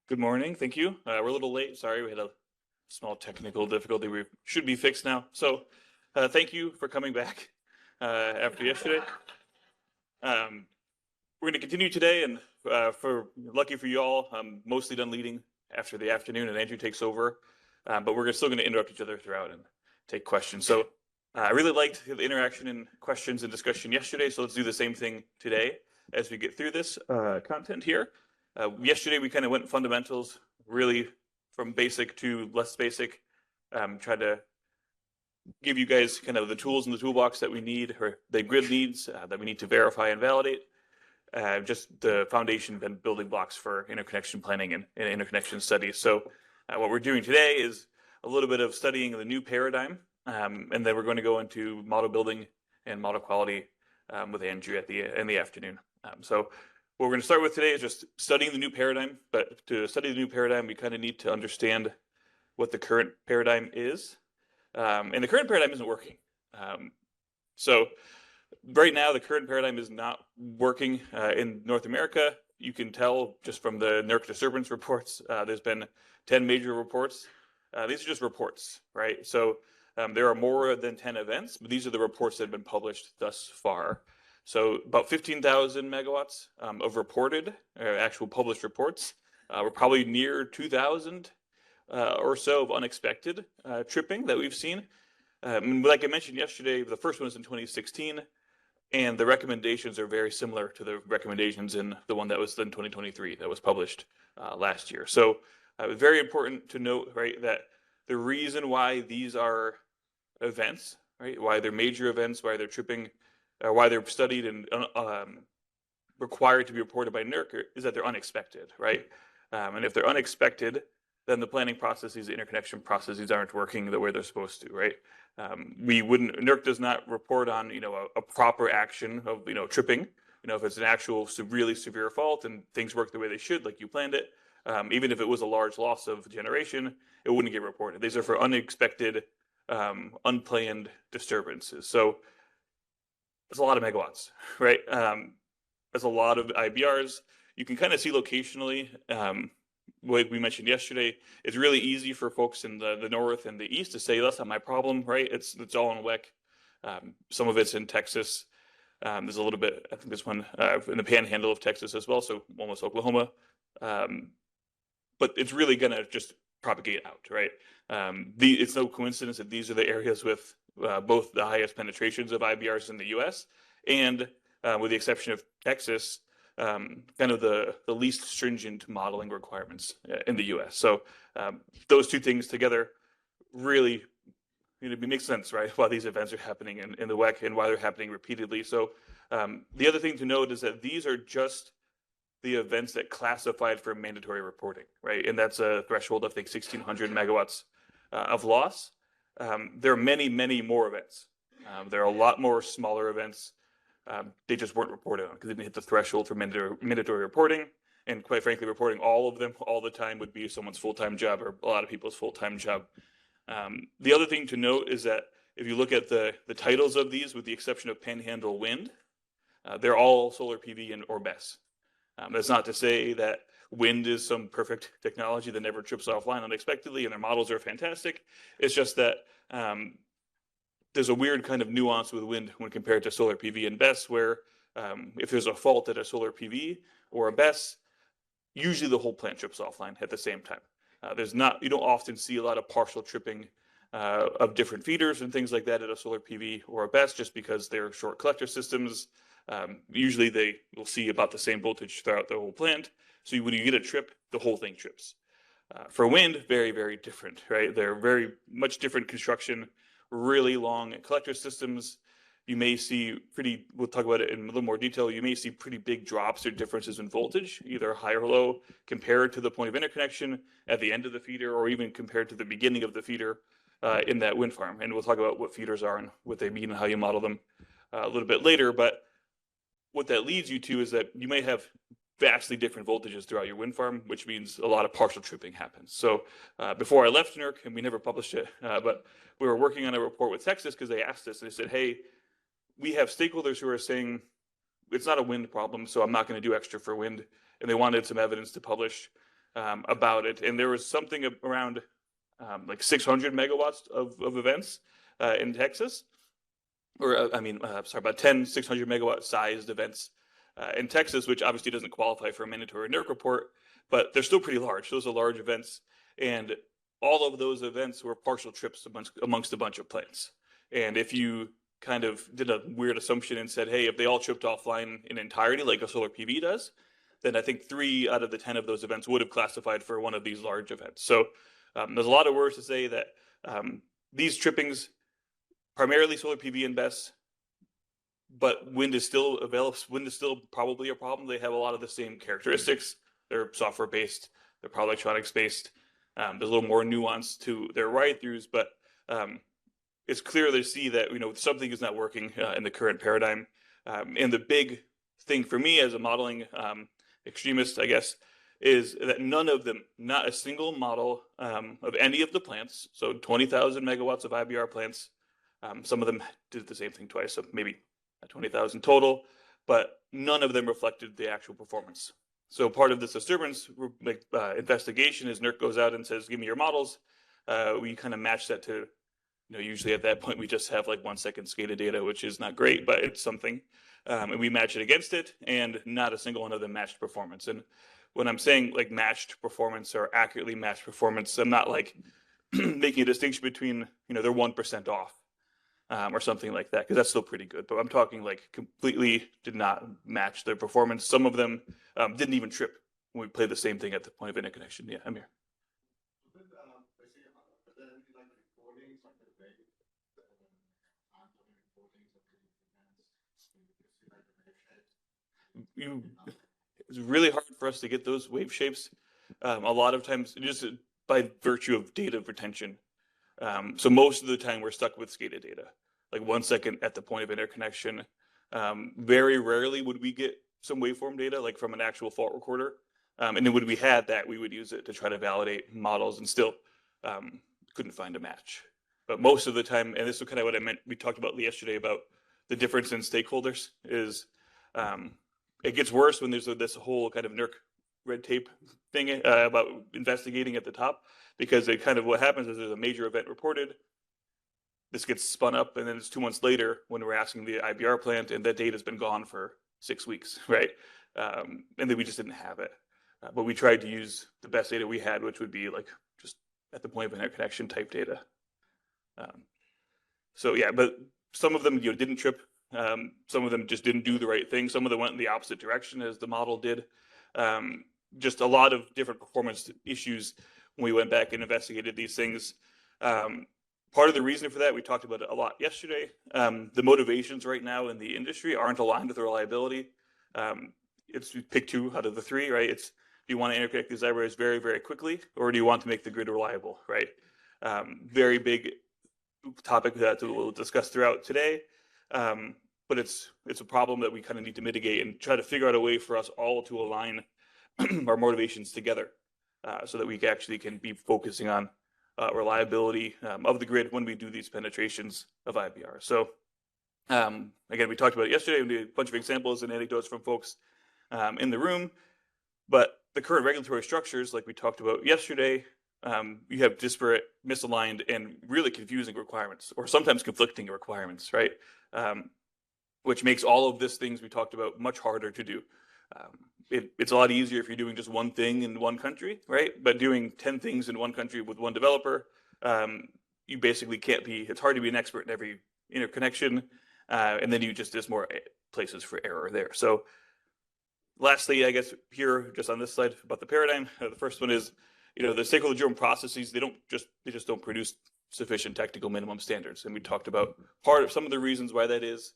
Good morning. Thank you. We're a little late. Sorry, we had a small technical difficulty. We should be fixed now. Thank you for coming back after yesterday. We're going to continue today, and for lucky for you all, I'm mostly done leading after the afternoon, and Andrew takes over. But we're still going to interrupt each other throughout and take questions. I really liked the interaction and questions and discussion yesterday. So let's do the same thing today as we get through this content here. Yesterday we kind of went fundamentals, really from basic to less basic. Tried to give you guys kind of the tools in the toolbox that we need, or the grid needs that we need to verify and validate. Just the foundation and building blocks for interconnection planning and interconnection studies. What we're doing today is a little bit of studying the new paradigm, and then we're going to go into model building and model quality with Andrew in the afternoon. What we're going to start with today is just studying the new paradigm. But to study the new paradigm, we kind of need to understand what the current paradigm is. And the current paradigm isn't working. Right now, the current paradigm is not working in North America. You can tell just from the NERC disturbance reports. There's been 10 major reports. These are just reports, right? There are more than 10 events, but these are the reports that have been published thus far. So about 15,000 megawatts of reported, actual published reports. We're probably near 2,000 or so of unexpected tripping that we've seen. Like I mentioned yesterday, the first one was in 2016, and the recommendations are very similar to the recommendations in the one that was in 2023 that was published last year. Very important to note, right, that the reason why these are events, right, why they're major events, why they're tripping, why they're studied and required to be reported by NERC is that they're unexpected, right? And if they're unexpected, then the planning processes, the interconnection processes aren't working the way they're supposed to, right? NERC does not report on, a proper action of, tripping. If it's an actual really severe fault and things work the way they should, like you planned it, even if it was a large loss of generation, it wouldn't get reported. These are for unexpected, unplanned disturbances. So there's a lot of megawatts, right? There's a lot of IBRs. You can kind of see locationally, what we mentioned yesterday. It's really easy for folks in the north and the east to say, that's not my problem, right? It's all in WEC. Some of it's in Texas. There's a little bit, I think there's one in the panhandle of Texas as well, so almost Oklahoma. But it's really going to just propagate out, right? It's no coincidence that these are the areas with both the highest penetrations of IBRs in the US and, with the exception of Texas, kind of the least stringent modeling requirements in the US. So those two things together really make sense, right? Why these events are happening in the WEC and why they're happening repeatedly. So the other thing to note is that these are just the events that classified for mandatory reporting, right? And that's a threshold of, I think, 1,600 megawatts of loss. There are many, many more events. There are a lot more smaller events. They just weren't reported on because they didn't hit the threshold for mandatory reporting. And quite frankly, reporting all of them all the time would be someone's full-time job or a lot of people's full-time job. The other thing to note is that if you look at the titles of these, with the exception of Panhandle Wind, they're all solar PV or BESS. That's not to say that wind is some perfect technology that never trips offline unexpectedly and their models are fantastic. It's just that there's a weird kind of nuance with wind when compared to solar PV and BESS, where if there's a fault at a solar PV or a BESS, usually the whole plant trips offline at the same time. You don't often see a lot of partial tripping of different feeders and things like that at a solar PV or a BESS, just because they're short collector systems. Usually they will see about the same voltage throughout the whole plant. So when you get a trip, the whole thing trips. For wind, very, very different, right? They're very much different construction, really long collector systems. You may see we'll talk about it in a little more detail, you may see pretty big drops or differences in voltage, either high or low, compared to the point of interconnection at the end of the feeder, or even compared to the beginning of the feeder in that wind farm. And we'll talk about what feeders are and what they mean and how you model them a little bit later. But what that leads you to is that you may have vastly different voltages throughout your wind farm, which means a lot of partial tripping happens. So before I left NERC, and we never published it, but we were working on a report with Texas because they asked us, they said, hey, we have stakeholders who are saying it's not a wind problem, so I'm not going to do extra for wind. And they wanted some evidence to publish. about it, and there was something around like 600 megawatts of events in Texas, or sorry, about 10 600 megawatt sized events in Texas, which obviously doesn't qualify for a mandatory NERC report, but they're still pretty large. Those are large events, and all of those events were partial trips amongst a bunch of plants. And if you kind of did a weird assumption and said, hey, if they all tripped offline in entirety, like a solar PV does, then I think 3 out of the 10 of those events would have classified for one of these large events. So there's a lot of words to say that these trippings, primarily solar PV and BESS, but wind is still available. Wind is still probably a problem. They have a lot of the same characteristics. They're software based. They're power electronics based. There's a little more nuance to their ride-throughs, but it's clear to see that something is not working in the current paradigm. And the big thing for me as a modeling extremist, I guess, is that none of them, not a single model of any of the plants, so 20,000 megawatts of IBR plants, some of them did the same thing twice, so maybe 20,000 total, but none of them reflected the actual performance. So part of this disturbance investigation is NERC goes out and says, give me your models. We kind of match that to, usually at that point, we just have like 1 second SCADA data, which is not great, but it's something. And we match it against it, and not a single one of them matched performance. And when I'm saying like matched performance or accurately matched performance, I'm not like making a distinction between, they're 1% off. Or something like that, because that's still pretty good. But I'm talking like completely did not match their performance. Some of them didn't even trip when we played the same thing at the point of interconnection. Yeah, Amir. It's really hard for us to get those wave shapes. A lot of times, just by virtue of data retention. So most of the time, we're stuck with SCADA data. Like 1 second at the point of interconnection. Very rarely would we get some waveform data, like from an actual fault recorder. And then when we had that, we would use it to try to validate models, and still couldn't find a match. But most of the time, and this is kind of what I meant, we talked about yesterday about the difference in stakeholders, is it gets worse when there's this whole kind of NERC red tape thing about investigating at the top, because it kind of, what happens is there's a major event reported, this gets spun up, and then it's 2 months later when we're asking the IBR plant, and that data's been gone for 6 weeks, right? And then we just didn't have it. But we tried to use the best data we had, which would be like just at the point of interconnection type data. So yeah, but some of them didn't trip. Some of them just didn't do the right thing. Some of them went in the opposite direction as the model did. Just a lot of different performance issues when we went back and investigated these things. Part of the reason for that, we talked about it a lot yesterday, the motivations right now in the industry aren't aligned with reliability. It's pick 2 out of the 3, right? It's, do you want to interconnect these libraries very, very quickly, or do you want to make the grid reliable, right? Very big topic that we'll discuss throughout today. But it's a problem that we kind of need to mitigate and try to figure out a way for us all to align our motivations together so that we actually can be focusing on reliability of the grid when we do these penetrations of IBR. So again, we talked about it yesterday. We did a bunch of examples and anecdotes from folks in the room, but the current regulatory structures, like we talked about yesterday, you have disparate, misaligned, and really confusing requirements, or sometimes conflicting requirements, right? Which makes all of these things we talked about much harder to do. It's a lot easier if you're doing just one thing in one country, right? But doing 10 things in one country with one developer, you basically can't be, it's hard to be an expert in every interconnection. And then there's more places for error there. So lastly, I guess here, just on this slide about the paradigm, the first one is, the stakeholder-driven processes, they just don't produce sufficient technical minimum standards. And we talked about part of some of the reasons why that is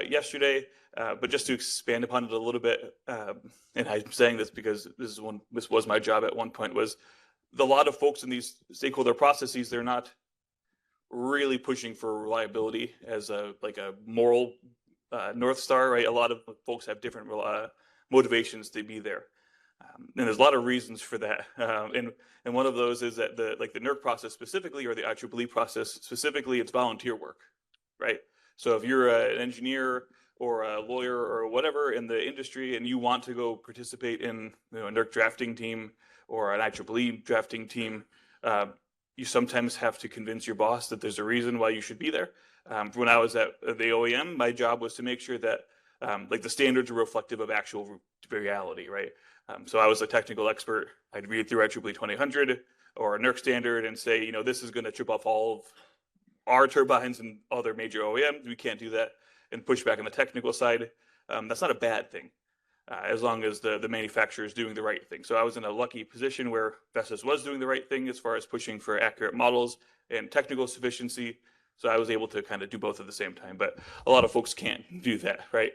yesterday, but just to expand upon it a little bit, and I'm saying this because this was my job at one point, was a lot of folks in these stakeholder processes, they're not really pushing for reliability as a moral North Star, right? A lot of folks have different motivations to be there. And there's a lot of reasons for that. And one of those is that the NERC process specifically, or the IEEE process specifically, it's volunteer work, right? So if you're an engineer or a lawyer or whatever in the industry and you want to go participate in a NERC drafting team or an IEEE drafting team, you sometimes have to convince your boss that there's a reason why you should be there. When I was at the OEM, my job was to make sure that like the standards are reflective of actual reality, right? So I was a technical expert. I'd read through IEEE 2000 or a NERC standard and say, you know, this is going to trip off all of our turbines and other major OEMs. We can't do that, and push back on the technical side. That's not a bad thing, as long as the manufacturer is doing the right thing. So I was in a lucky position where Vestas was doing the right thing as far as pushing for accurate models and technical sufficiency. So I was able to kind of do both at the same time, but a lot of folks can't do that, right?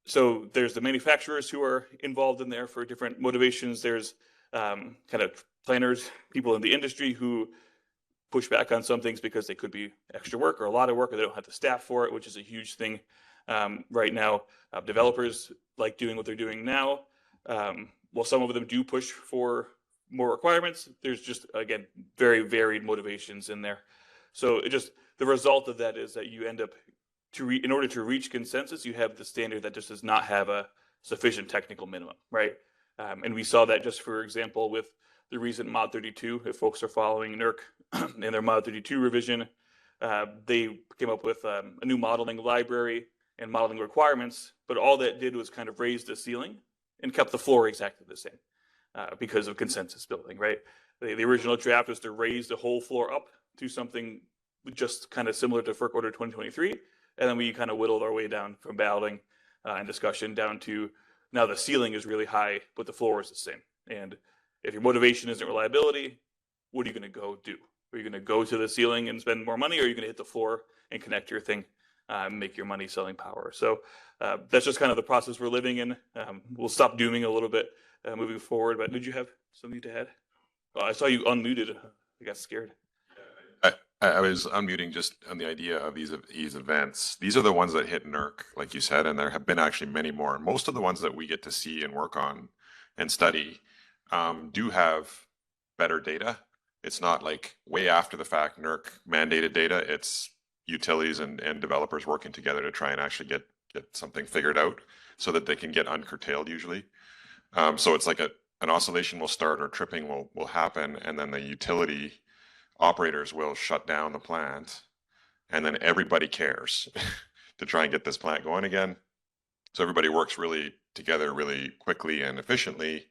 So there's the manufacturers who are involved in there for different motivations. There's kind of planners, people in the industry who push back on some things because they could be extra work or a lot of work, or they don't have the staff for it, which is a huge thing right now. Developers like doing what they're doing now. While some of them do push for more requirements, there's just, again, very varied motivations in there. So it just, the result of that is that you end up in order to reach consensus, you have the standard that just does not have a sufficient technical minimum, right? And we saw that just, for example, with the recent Mod 32. If folks are following NERC in their Mod 32 revision, they came up with a new modeling library and modeling requirements, but all that did was kind of raise the ceiling and kept the floor exactly the same because of consensus building, right? The original draft was to raise the whole floor up to something just kind of similar to FERC Order 2023, and then we kind of whittled our way down from balloting and discussion down to now the ceiling is really high, but the floor is the same. And if your motivation isn't reliability, what are you going to go do? Are you going to go to the ceiling and spend more money, or are you going to hit the floor and connect your thing, make your money selling power? So that's just kind of the process we're living in. We'll stop dooming a little bit moving forward. But did you have something to add? Oh, I saw you unmuted. I got scared. I was unmuting just on the idea of these events. These are the ones that hit NERC, like you said, and there have been actually many more. And most of the ones that we get to see and work on and study do have better data. It's not like way after the fact NERC mandated data. It's utilities and developers working together to try and actually get something figured out so that they can get uncurtailed usually. So it's like an oscillation will start or tripping will happen, and then the utility operators will shut down the plant, and then everybody cares to try and get this plant going again. So everybody works really together really quickly and efficiently,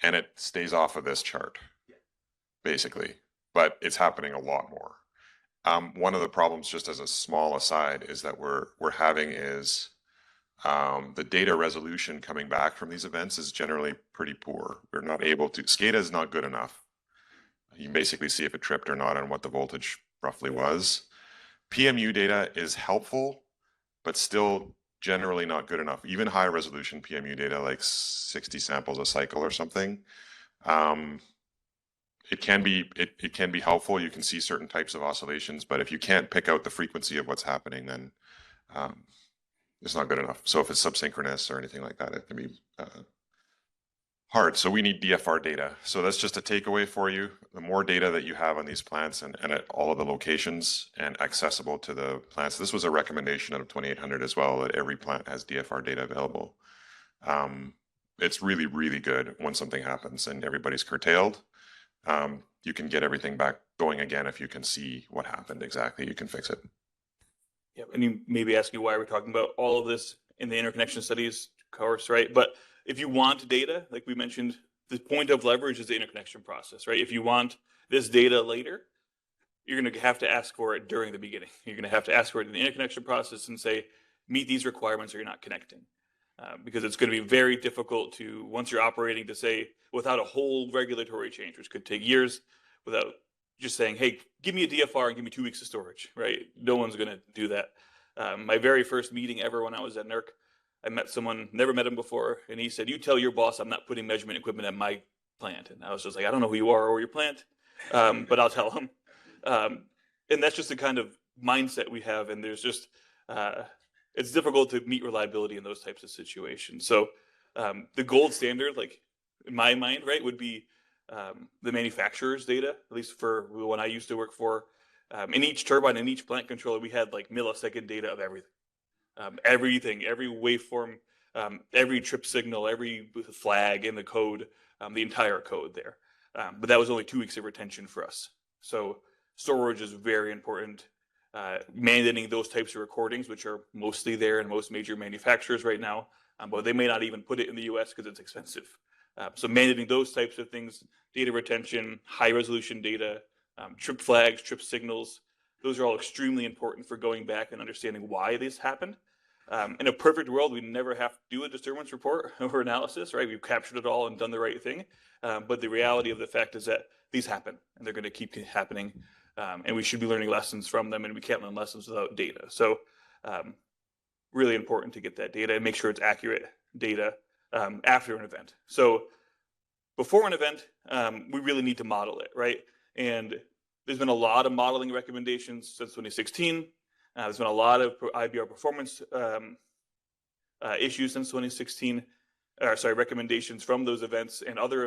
and it stays off of this chart, basically. But it's happening a lot more. One of the problems, just as a small aside, is that we're having is the data resolution coming back from these events is generally pretty poor. We're not able to, SCADA is not good enough. You can basically see if it tripped or not and what the voltage roughly was. PMU data is helpful, but still generally not good enough. Even high resolution PMU data, like 60 samples a cycle or something, it can be helpful. You can see certain types of oscillations, but if you can't pick out the frequency of what's happening, then it's not good enough. So if it's subsynchronous or anything like that, it can be hard. So we need DFR data. So that's just a takeaway for you. The more data that you have on these plants and at all of the locations and accessible to the plants. This was a recommendation out of 2800 as well, that every plant has DFR data available. It's really, really good when something happens and everybody's curtailed. You can get everything back going again if you can see what happened exactly. You can fix it. Yeah, and you maybe ask you why we're talking about all of this in the interconnection studies course, right? But if you want data, like we mentioned, the point of leverage is the interconnection process, right? If you want this data later, you're going to have to ask for it during the beginning. You're going to have to ask for it in the interconnection process and say, meet these requirements or you're not connecting. Because it's going to be very difficult to, once you're operating, to say, without a whole regulatory change, which could take years, without just saying, hey, give me a DFR and give me 2 weeks of storage, right? No one's going to do that. My very first meeting ever when I was at NERC, I met someone, never met him before, and he said, you tell your boss I'm not putting measurement equipment at my plant. And I was just like, I don't know who you are or your plant, but I'll tell him. And that's just the kind of mindset we have. And there's just, it's difficult to meet reliability in those types of situations. So the gold standard, like in my mind, right, would be the manufacturer's data, at least for the one I used to work for. In each turbine, in each plant controller, we had like millisecond data of everything. Everything, every waveform, every trip signal, every flag in the code, the entire code there. But that was only 2 weeks of retention for us. So storage is very important. Mandating those types of recordings, which are mostly there in most major manufacturers right now, but they may not even put it in the US because it's expensive. So mandating those types of things, data retention, high resolution data, trip flags, trip signals, those are all extremely important for going back and understanding why this happened. In a perfect world, we never have to do a disturbance report or analysis, right? We've captured it all and done the right thing. But the reality of the fact is that these happen and they're going to keep happening. And we should be learning lessons from them, and we can't learn lessons without data. So really important to get that data and make sure it's accurate data after an event. So before an event, we really need to model it, right? And there's been a lot of modeling recommendations since 2016. There's been a lot of IBR performance issues since 2016. Recommendations from those events and other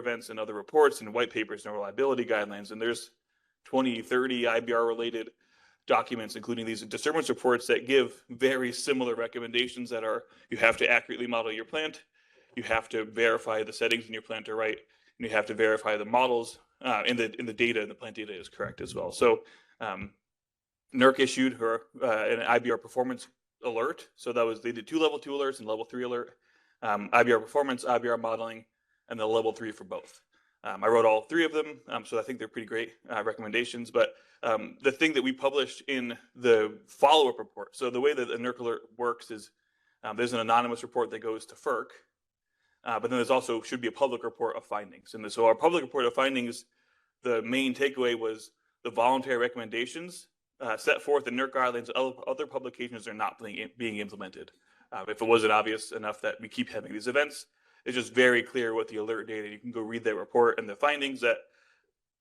reports and white papers and reliability guidelines. And there's 20, 30 IBR related documents, including these disturbance reports, that give very similar recommendations that are, you have to accurately model your plant, you have to verify the settings in your plant are right, and you have to verify the models in the data, and the plant data is correct as well. So NERC issued an IBR performance alert. So they did 2 level 2 alerts and level 3 alert, IBR performance, IBR modeling, and the level 3 for both. I wrote all 3 of them, so I think they're pretty great recommendations. But the thing that we published in the follow-up report, so the way that the NERC alert works is there's an anonymous report that goes to FERC, but then there's also should be a public report of findings. And so our public report of findings, the main takeaway was the voluntary recommendations set forth in NERC guidelines. Other publications are not being implemented. If it wasn't obvious enough that we keep having these events, it's just very clear with the alert data. You can go read that report and the findings that,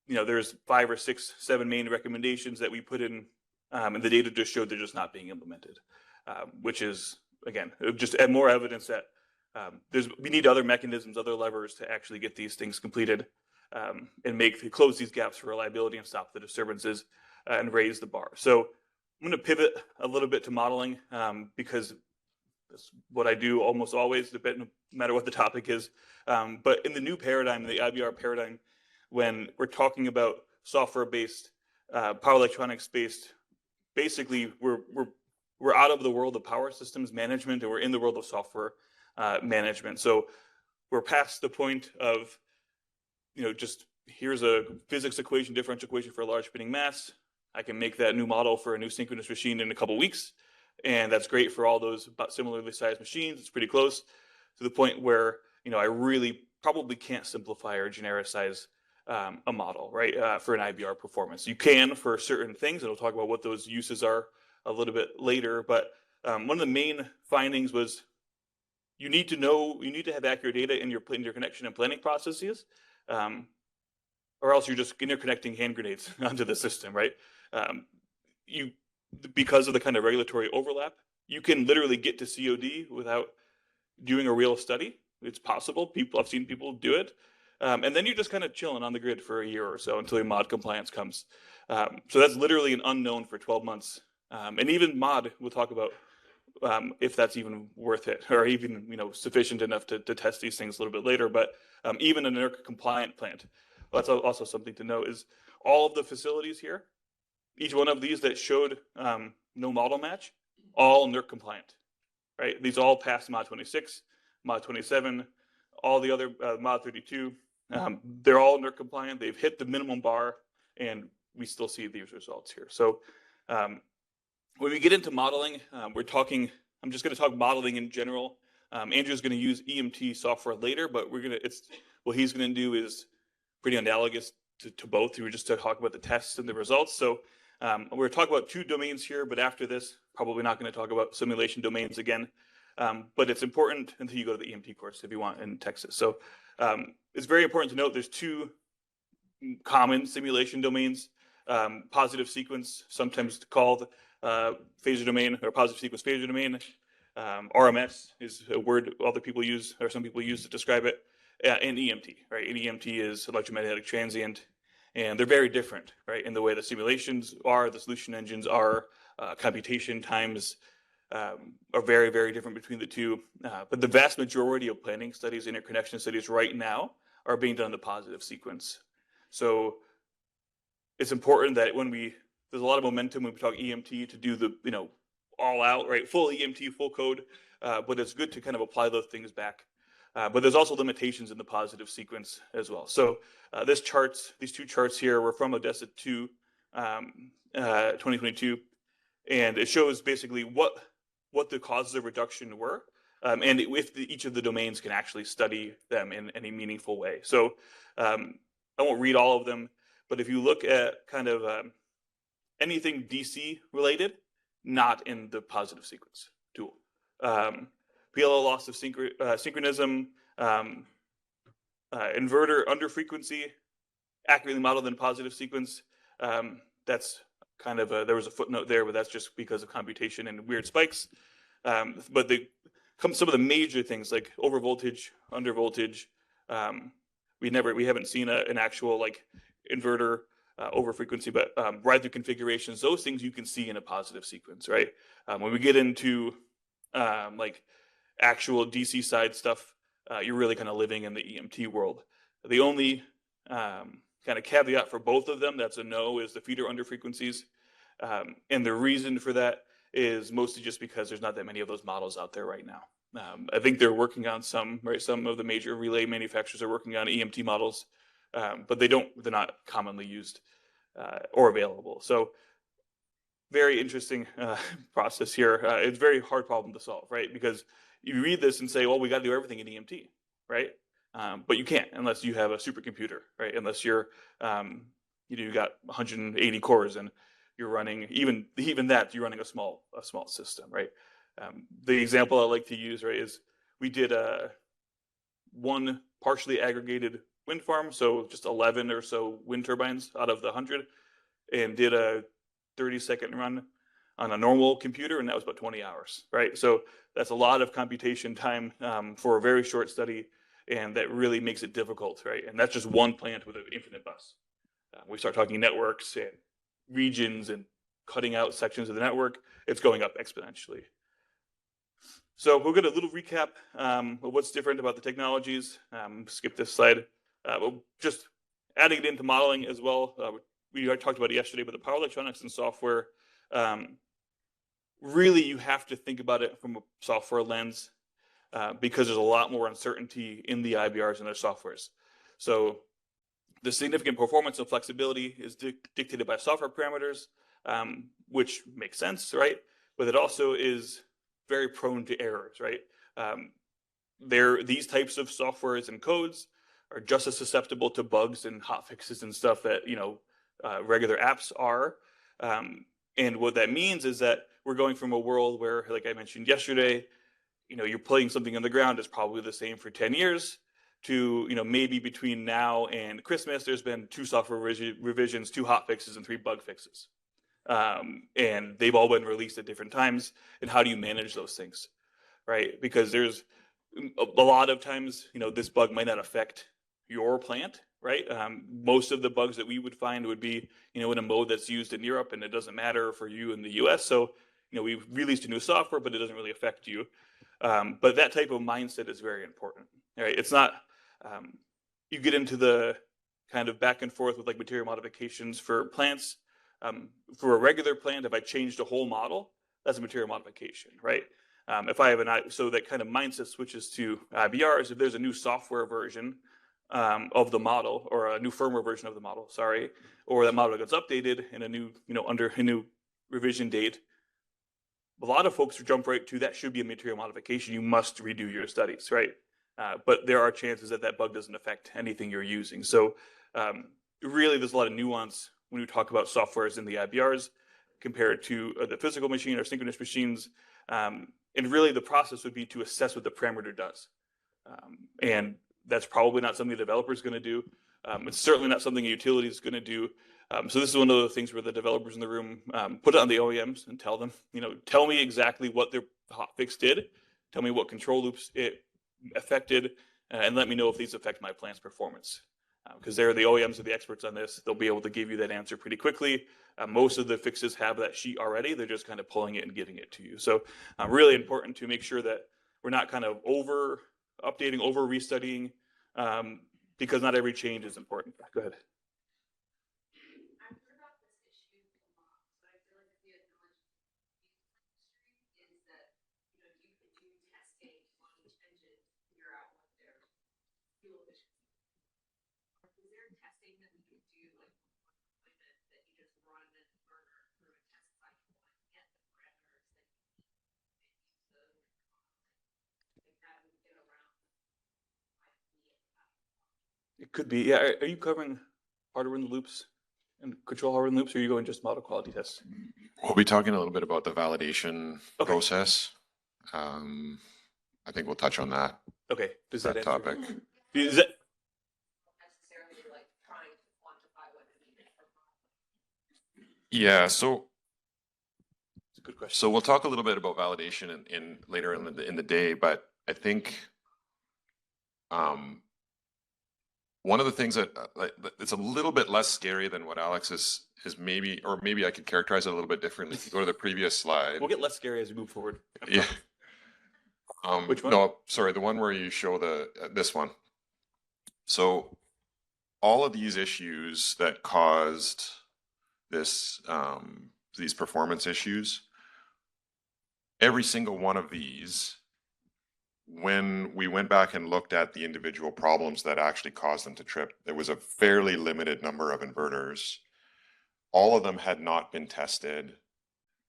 there's 5 or 6, 7 main recommendations that we put in, and the data just showed they're just not being implemented, which is, again, just more evidence that we need other mechanisms, other levers to actually get these things completed and close these gaps for reliability and stop the disturbances and raise the bar. So I'm going to pivot a little bit to modeling because that's what I do almost always, no matter what the topic is. But in the new paradigm, the IBR paradigm, when we're talking about software-based, power electronics-based, basically we're out of the world of power systems management and we're in the world of software management. So we're past the point of, just here's a physics equation, differential equation for a large spinning mass. I can make that new model for a new synchronous machine in a couple weeks. And that's great for all those about similarly sized machines. It's pretty close to the point where, I really probably can't simplify or genericize a model, right, for an IBR performance. You can for certain things, and we'll talk about what those uses are a little bit later. But one of the main findings was you need to have accurate data in your connection and planning processes, or else you're just interconnecting hand grenades onto the system, right? Because of the kind of regulatory overlap, you can literally get to COD without doing a real study. It's possible. I've seen people do it. And then you're just kind of chilling on the grid for a year or so until your mod compliance comes. So that's literally an unknown for 12 months. And even mod, we'll talk about if that's even worth it or even sufficient enough to test these things a little bit later. But even a NERC compliant plant, that's also something to know is all of the facilities here, each one of these that showed no model match, all NERC compliant, right? These all passed mod 26, mod 27, all the other mod 32. They're all NERC compliant. They've hit the minimum bar, and we still see these results here. So when we get into modeling, I'm just going to talk modeling in general. Andrew's going to use EMT software later, but what he's going to do is pretty analogous to both. We were just to talk about the tests and the results. So we're going to talk about 2 domains here, but after this, probably not going to talk about simulation domains again. But it's important until you go to the EMT course if you want in Texas. So it's very important to note there's 2 common simulation domains, positive sequence, sometimes called phasor domain or positive sequence phasor domain. RMS is a word other people use or some people use to describe it, and EMT, right? And EMT is electromagnetic transient. And they're very different, right? In the way the simulations are, the solution engines are, computation times are very, very different between the 2. But the vast majority of planning studies, interconnection studies right now are being done in the positive sequence. So it's important that there's a lot of momentum when we talk EMT to do the, all out, right? Full EMT, full code. But it's good to kind of apply those things back. But there's also limitations in the positive sequence as well. So these two charts here were from Odessa 2, 2022. And it shows basically what the causes of reduction were. And if each of the domains can actually study them in any meaningful way. So I won't read all of them, but if you look at kind of anything DC related, not in the positive sequence tool. PLL loss of synchronism, inverter under frequency, accurately modeled in positive sequence. That's kind of there was a footnote there, but that's just because of computation and weird spikes. But some of the major things like over voltage, under voltage. We haven't seen an actual like inverter over frequency, but ride through configurations. Those things you can see in a positive sequence, right? When we get into like actual DC side stuff, you're really kind of living in the EMT world. The only kind of caveat for both of them that's a no is the feeder under frequencies. And the reason for that is mostly just because there's not that many of those models out there right now. I think they're working on some, right? Some of the major relay manufacturers are working on EMT models, but they're not commonly used or available. So very interesting process here. It's a very hard problem to solve, right? Because you read this and say, well, we got to do everything in EMT, right? But you can't unless you have a supercomputer, right? Unless you're, you got 180 cores and you're running even that you're running a small system, right? The example I like to use, right, is we did one partially aggregated wind farm, so just 11 or so wind turbines out of the 100, and did a 30-second run on a normal computer, and that was about 20 hours, right? So that's a lot of computation time for a very short study, and that really makes it difficult, right? And that's just one plant with an infinite bus. We start talking networks and regions and cutting out sections of the network, it's going up exponentially. So we'll get a little recap of what's different about the technologies. Skip this slide. We'll just adding it into modeling as well. We already talked about it yesterday, but the power electronics and software, really you have to think about it from a software lens because there's a lot more uncertainty in the IBRs and their softwares. So the significant performance and flexibility is dictated by software parameters, which makes sense, right? But it also is very prone to errors, right? These types of softwares and codes are just as susceptible to bugs and hotfixes and stuff that regular apps are. And what that means is that we're going from a world where, like I mentioned yesterday, you're putting something on the ground is probably the same for 10 years to, maybe between now and Christmas, there's been 2 software revisions, 2 hotfixes, and 3 bug fixes. And they've all been released at different times. And how do you manage those things, right? Because there's a lot of times, this bug might not affect your plant, right? Most of the bugs that we would find would be, in a mode that's used in Europe, and it doesn't matter for you in the US. So, we've released a new software, but it doesn't really affect you. But that type of mindset is very important, right? It's not, you get into the kind of back and forth with like material modifications for plants. For a regular plant, if I changed a whole model, that's a material modification, right? If I have so that kind of mindset switches to IBRs. If there's a new software version of the model, or a new firmware version of the model, sorry, or that model gets updated in a new, under a new revision date, a lot of folks jump right to that should be a material modification. You must redo your studies, right? But there are chances that bug doesn't affect anything you're using. So really, there's a lot of nuance when we talk about softwares in the IBRs compared to the physical machine or synchronous machines. And really the process would be to assess what the parameter does. And that's probably not something the developer is going to do. It's certainly not something a utility is going to do. So this is one of the things where the developers in the room put it on the OEMs and tell them, tell me exactly what their hotfix did. Tell me what control loops it affected, and let me know if these affect my plant's performance. Because the OEMs are the experts on this. They'll be able to give you that answer pretty quickly. Most of the fixes have that sheet already. They're just kind of pulling it and giving it to you. So really important to make sure that we're not kind of over updating, over restudying, because not every change is important. Go ahead. It could be. Yeah. Are you covering hardware in the loops and control hardware in the loops, or are you going just model quality tests? We'll be talking a little bit about the validation Okay. process. I think we'll touch on that. Okay. Does that answer? topic? Is that, Yeah. So it's a good question. So we'll talk a little bit about validation in later in the day, but I think one of the things that it's a little bit less scary than what Alex is maybe, or maybe I could characterize it a little bit differently. If you go to the previous slide. We'll get less scary as we move forward. Yeah. Which one? No, sorry, the one where you show this one. So all of these issues that caused this these performance issues, every single one of these, when we went back and looked at the individual problems that actually caused them to trip, there was a fairly limited number of inverters. All of them had not been tested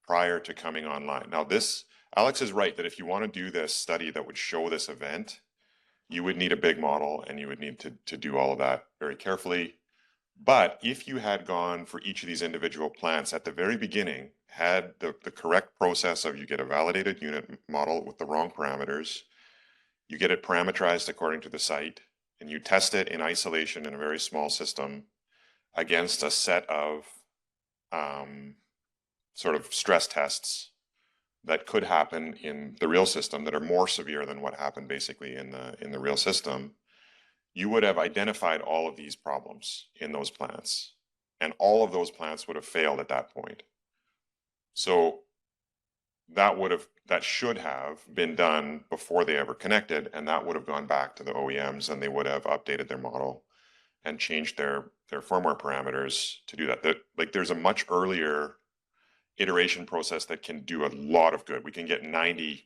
prior to coming online. Now Alex is right that if you want to do this study that would show this event, you would need a big model and you would need to do all of that very carefully. But if you had gone for each of these individual plants at the very beginning, had the correct process of you get a validated unit model with the wrong parameters, you get it parameterized according to the site, and you test it in isolation in a very small system against a set of sort of stress tests that could happen in the real system that are more severe than what happened basically in the real system, you would have identified all of these problems in those plants, and all of those plants would have failed at that point. So that should have been done before they ever connected, and that would have gone back to the OEMs, and they would have updated their model and changed their firmware parameters to do that. Like there's a much earlier iteration process that can do a lot of good. We can get 95%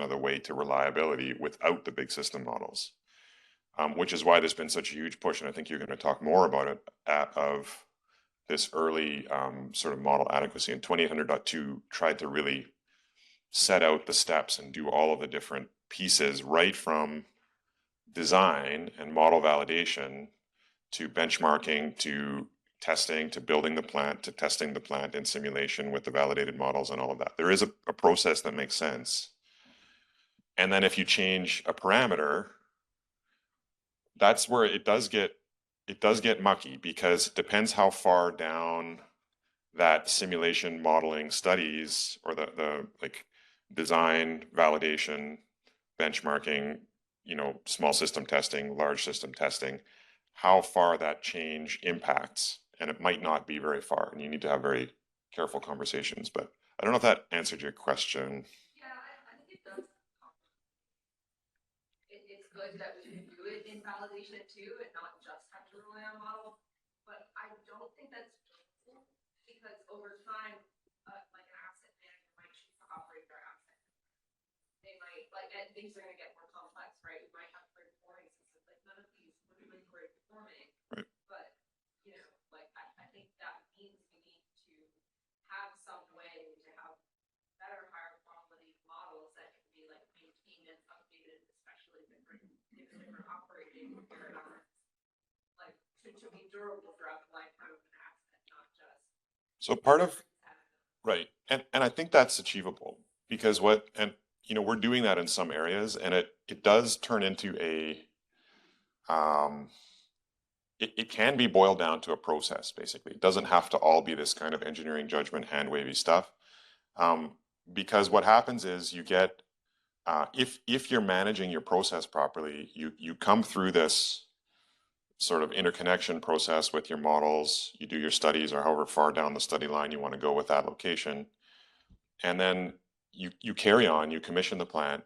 of the way to reliability without the big system models, which is why there's been such a huge push, and I think you're going to talk more about it, of this early sort of model adequacy. And 2800.2 tried to really set out the steps and do all of the different pieces right from design and model validation to benchmarking to testing to building the plant to testing the plant in simulation with the validated models and all of that. There is a process that makes sense. And then if you change a parameter, that's where it does get mucky, because it depends how far down that simulation modeling studies or the like design, validation, benchmarking, small system testing, large system testing, how far that change impacts. And it might not be very far, and you need to have very careful conversations. But I don't know if that answered your question. Yeah, I think it does. It's good that we can do it in validation too, and not just have to rely on model. But I don't think that's helpful, because over time, like an asset manager might choose to operate their asset. They might and things are going to get more complex, right? We might have performing systems, like none of these are really great performing. Right. But I think that means we need to have some way to have better, higher quality models that can be maintained and updated, especially different operating paradigms, to be durable throughout the lifetime of an asset, not just. So part of right, and I think that's achievable, because we're doing that in some areas, and it does turn into it can be boiled down to a process, basically. It doesn't have to all be this kind of engineering judgment, hand-wavy stuff. Because what happens is you get, if you're managing your process properly, you come through this sort of interconnection process with your models, you do your studies, or however far down the study line you want to go with that location. And then you carry on, you commission the plant,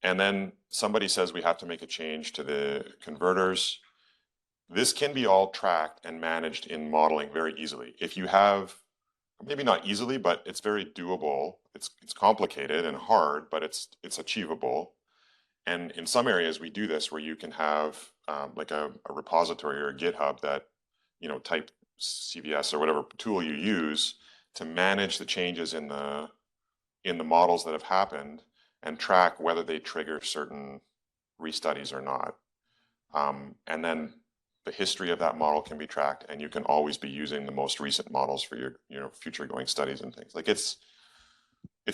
and then somebody says we have to make a change to the converters. This can be all tracked and managed in modeling very easily. If you have, maybe not easily, but it's very doable. It's complicated and hard, but it's achievable. And in some areas we do this where you can have like a repository or a GitHub that, you know, type CVS or whatever tool you use to manage the changes in the models that have happened and track whether they trigger certain restudies or not. And then the history of that model can be tracked, and you can always be using the most recent models for your, you know, future going studies and things. Like it's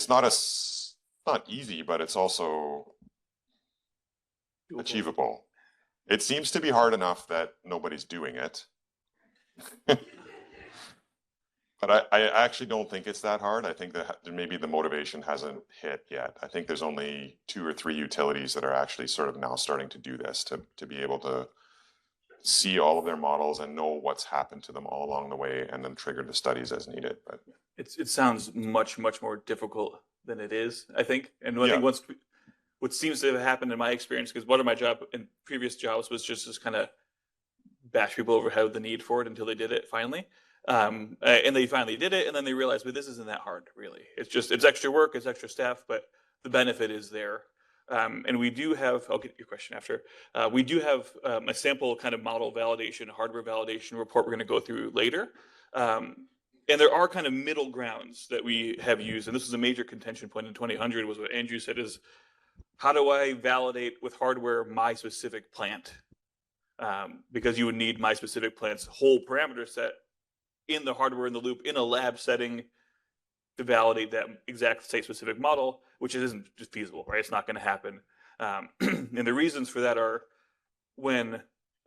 not easy, but it's also achievable. It seems to be hard enough that nobody's doing it. But I actually don't think it's that hard. I think that maybe the motivation hasn't hit yet. I think there's only 2 or 3 utilities that are actually sort of now starting to do this, to be able to see all of their models and know what's happened to them all along the way and then trigger the studies as needed. But It sounds much more difficult than it is, I think. And I Yeah. think what seems to have happened in my experience, because one of my job in previous jobs was just kind of bash people over head with the need for it until they did it finally. And they finally did it, and then they realized, but this isn't that hard, really. It's extra work, it's extra staff, but the benefit is there. And we do have, I'll get your question after. We do have a sample kind of model validation, hardware validation report we're going to go through later. And there are kind of middle grounds that we have used, and this was a major contention point in 2000 was what Andrew said is, how do I validate with hardware my specific plant? Because you would need my specific plant's whole parameter set in the hardware in the loop in a lab setting to validate that exact site-specific model, which isn't just feasible, right? It's not going to happen. And the reasons for that are when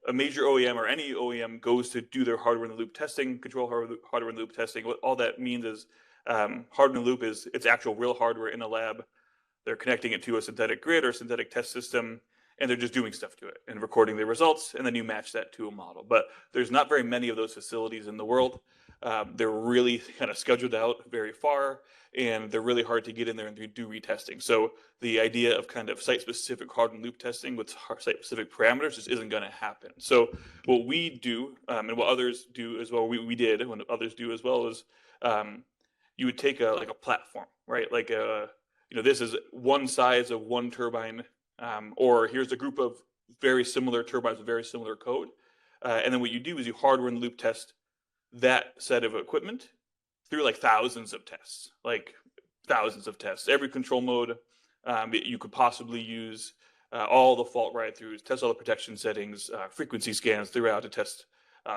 a major OEM or any OEM goes to do their hardware in the loop testing, control hardware in the loop testing, what all that means is hardware in the loop is it's actual real hardware in a lab. They're connecting it to a synthetic grid or synthetic test system, and they're just doing stuff to it and recording the results, and then you match that to a model. But there's not very many of those facilities in the world. They're really kind of scheduled out very far, and they're really hard to get in there and do retesting. So the idea of kind of site-specific hardware loop testing with site-specific parameters just isn't going to happen. So what we do, and what others do as well, we did, what others do as well, is you would take a platform, right? Like this is one size of one turbine, or here's a group of very similar turbines with very similar code. And then what you do is you hardware in the loop test that set of equipment through like thousands of tests. Every control mode you could possibly use, all the fault write-throughs, test all the protection settings, frequency scans throughout to test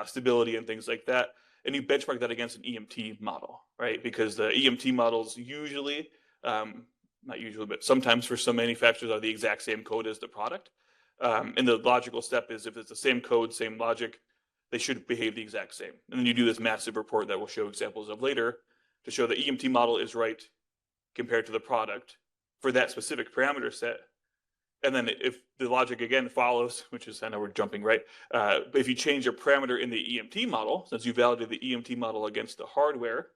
stability and things like that. And you benchmark that against an EMT model, right? Because the EMT models usually, not usually, but sometimes for some manufacturers are the exact same code as the product. And the logical step is if it's the same code, same logic, they should behave the exact same. And then you do this massive report that we'll show examples of later to show the EMT model is right compared to the product for that specific parameter set. And then if the logic again follows, which is, I know we're jumping, right? But if you change your parameter in the EMT model, since you validated the EMT model against the hardware,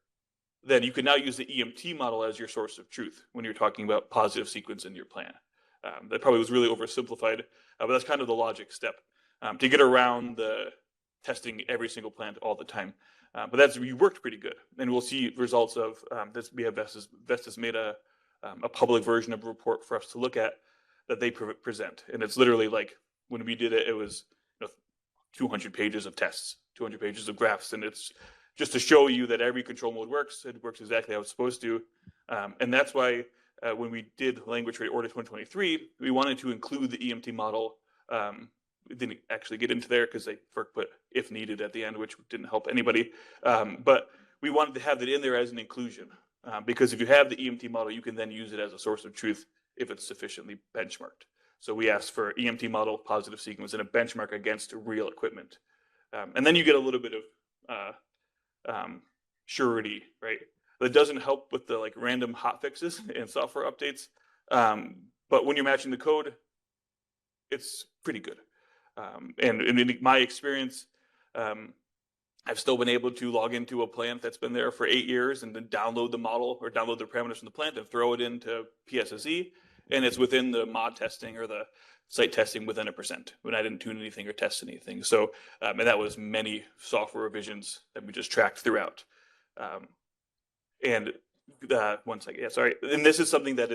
then you can now use the EMT model as your source of truth when you're talking about positive sequence in your plan. That probably was really oversimplified, but that's kind of the logic step to get around the testing every single plant all the time. But you worked pretty good, and we'll see results of this. We have Vestas made a public version of a report for us to look at that they present, and it's literally like when we did it, it was 200 pages of tests, 200 pages of graphs, and it's just to show you that every control mode works. It works exactly how it's supposed to, and that's why when we did Language Rate Order 2023, we wanted to include the EMT model. We didn't actually get into there because they put if needed at the end, which didn't help anybody. But we wanted to have it in there as an inclusion because if you have the EMT model, you can then use it as a source of truth if it's sufficiently benchmarked. So we asked for EMT model, positive sequence, and a benchmark against real equipment. And then you get a little bit of surety, right? That doesn't help with the random hot fixes and software updates. But when you're matching the code, it's pretty good. And in my experience, I've still been able to log into a plant that's been there for 8 years and then download the model or download the parameters from the plant and throw it into PSSE And it's within the mod testing or the site testing within 1% when I didn't tune anything or test anything. So, and that was many software revisions that we just tracked throughout. And one second, yeah, sorry. And this is something that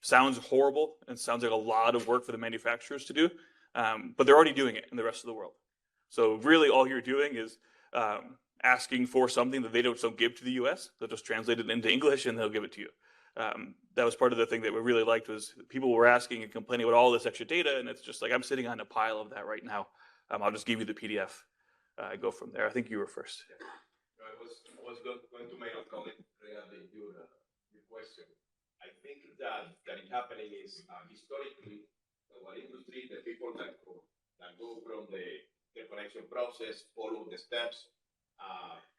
sounds horrible and sounds like a lot of work for the manufacturers to do, but they're already doing it in the rest of the world. So really all you're doing is asking for something that they don't give to the US. They'll just translate it into English and they'll give it to you. That was part of the thing that we really liked was people were asking and complaining about all this extra data, and it's just like, I'm sitting on a pile of that right now. I'll just give you the PDF and go from there. I think you were first. I was going to make a comment regarding your question. I think that is happening is historically, our industry, the people that go from the connection process, follow the steps,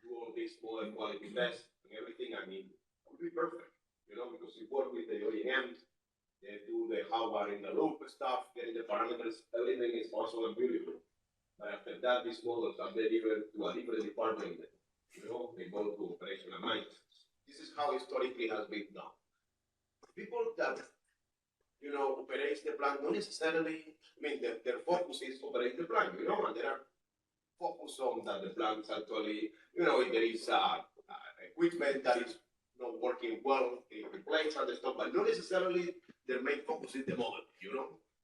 do all this model quality tests and everything. I mean, it would be perfect, because you work with the OEMs, they do the hardware in the loop stuff, getting the parameters, everything is awesome and beautiful. But after that, these models are delivered to a different department. They go to operation and maintenance. This is how historically has been done. People that, operate the plant, not necessarily, their focus is operate the plant, and they are focused on that the plant actually, if there is equipment that is not working well, in place and stuff, but not necessarily their main focus is the model,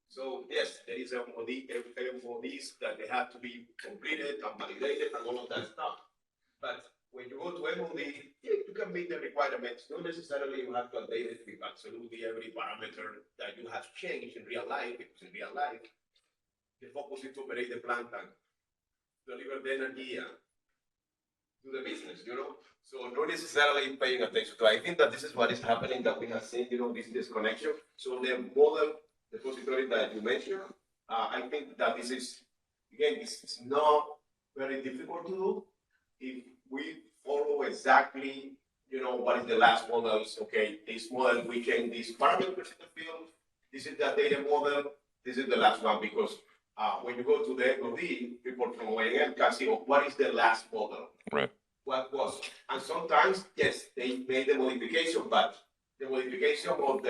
So yes, there is MODs that they have to be completed and validated and all of that stuff. But when you go to MOD, you can meet the requirements. Not necessarily you have to update it with absolutely every parameter that you have changed in real life, because in real life, the focus is to operate the plant and deliver the energy and do the business, So not necessarily paying attention to. I think that this is what is happening, that we have seen, this disconnection. So the model repository that you mentioned, I think that this is, again, it's not very difficult to do if we follow exactly, what is the last models. Okay, this model, we change these parameters in the field. This is the data model. This is the last one, because when you go to the MOD, people from OEM can see, what is the last model? Right. What was? And sometimes, yes, they made the modification, but the modification of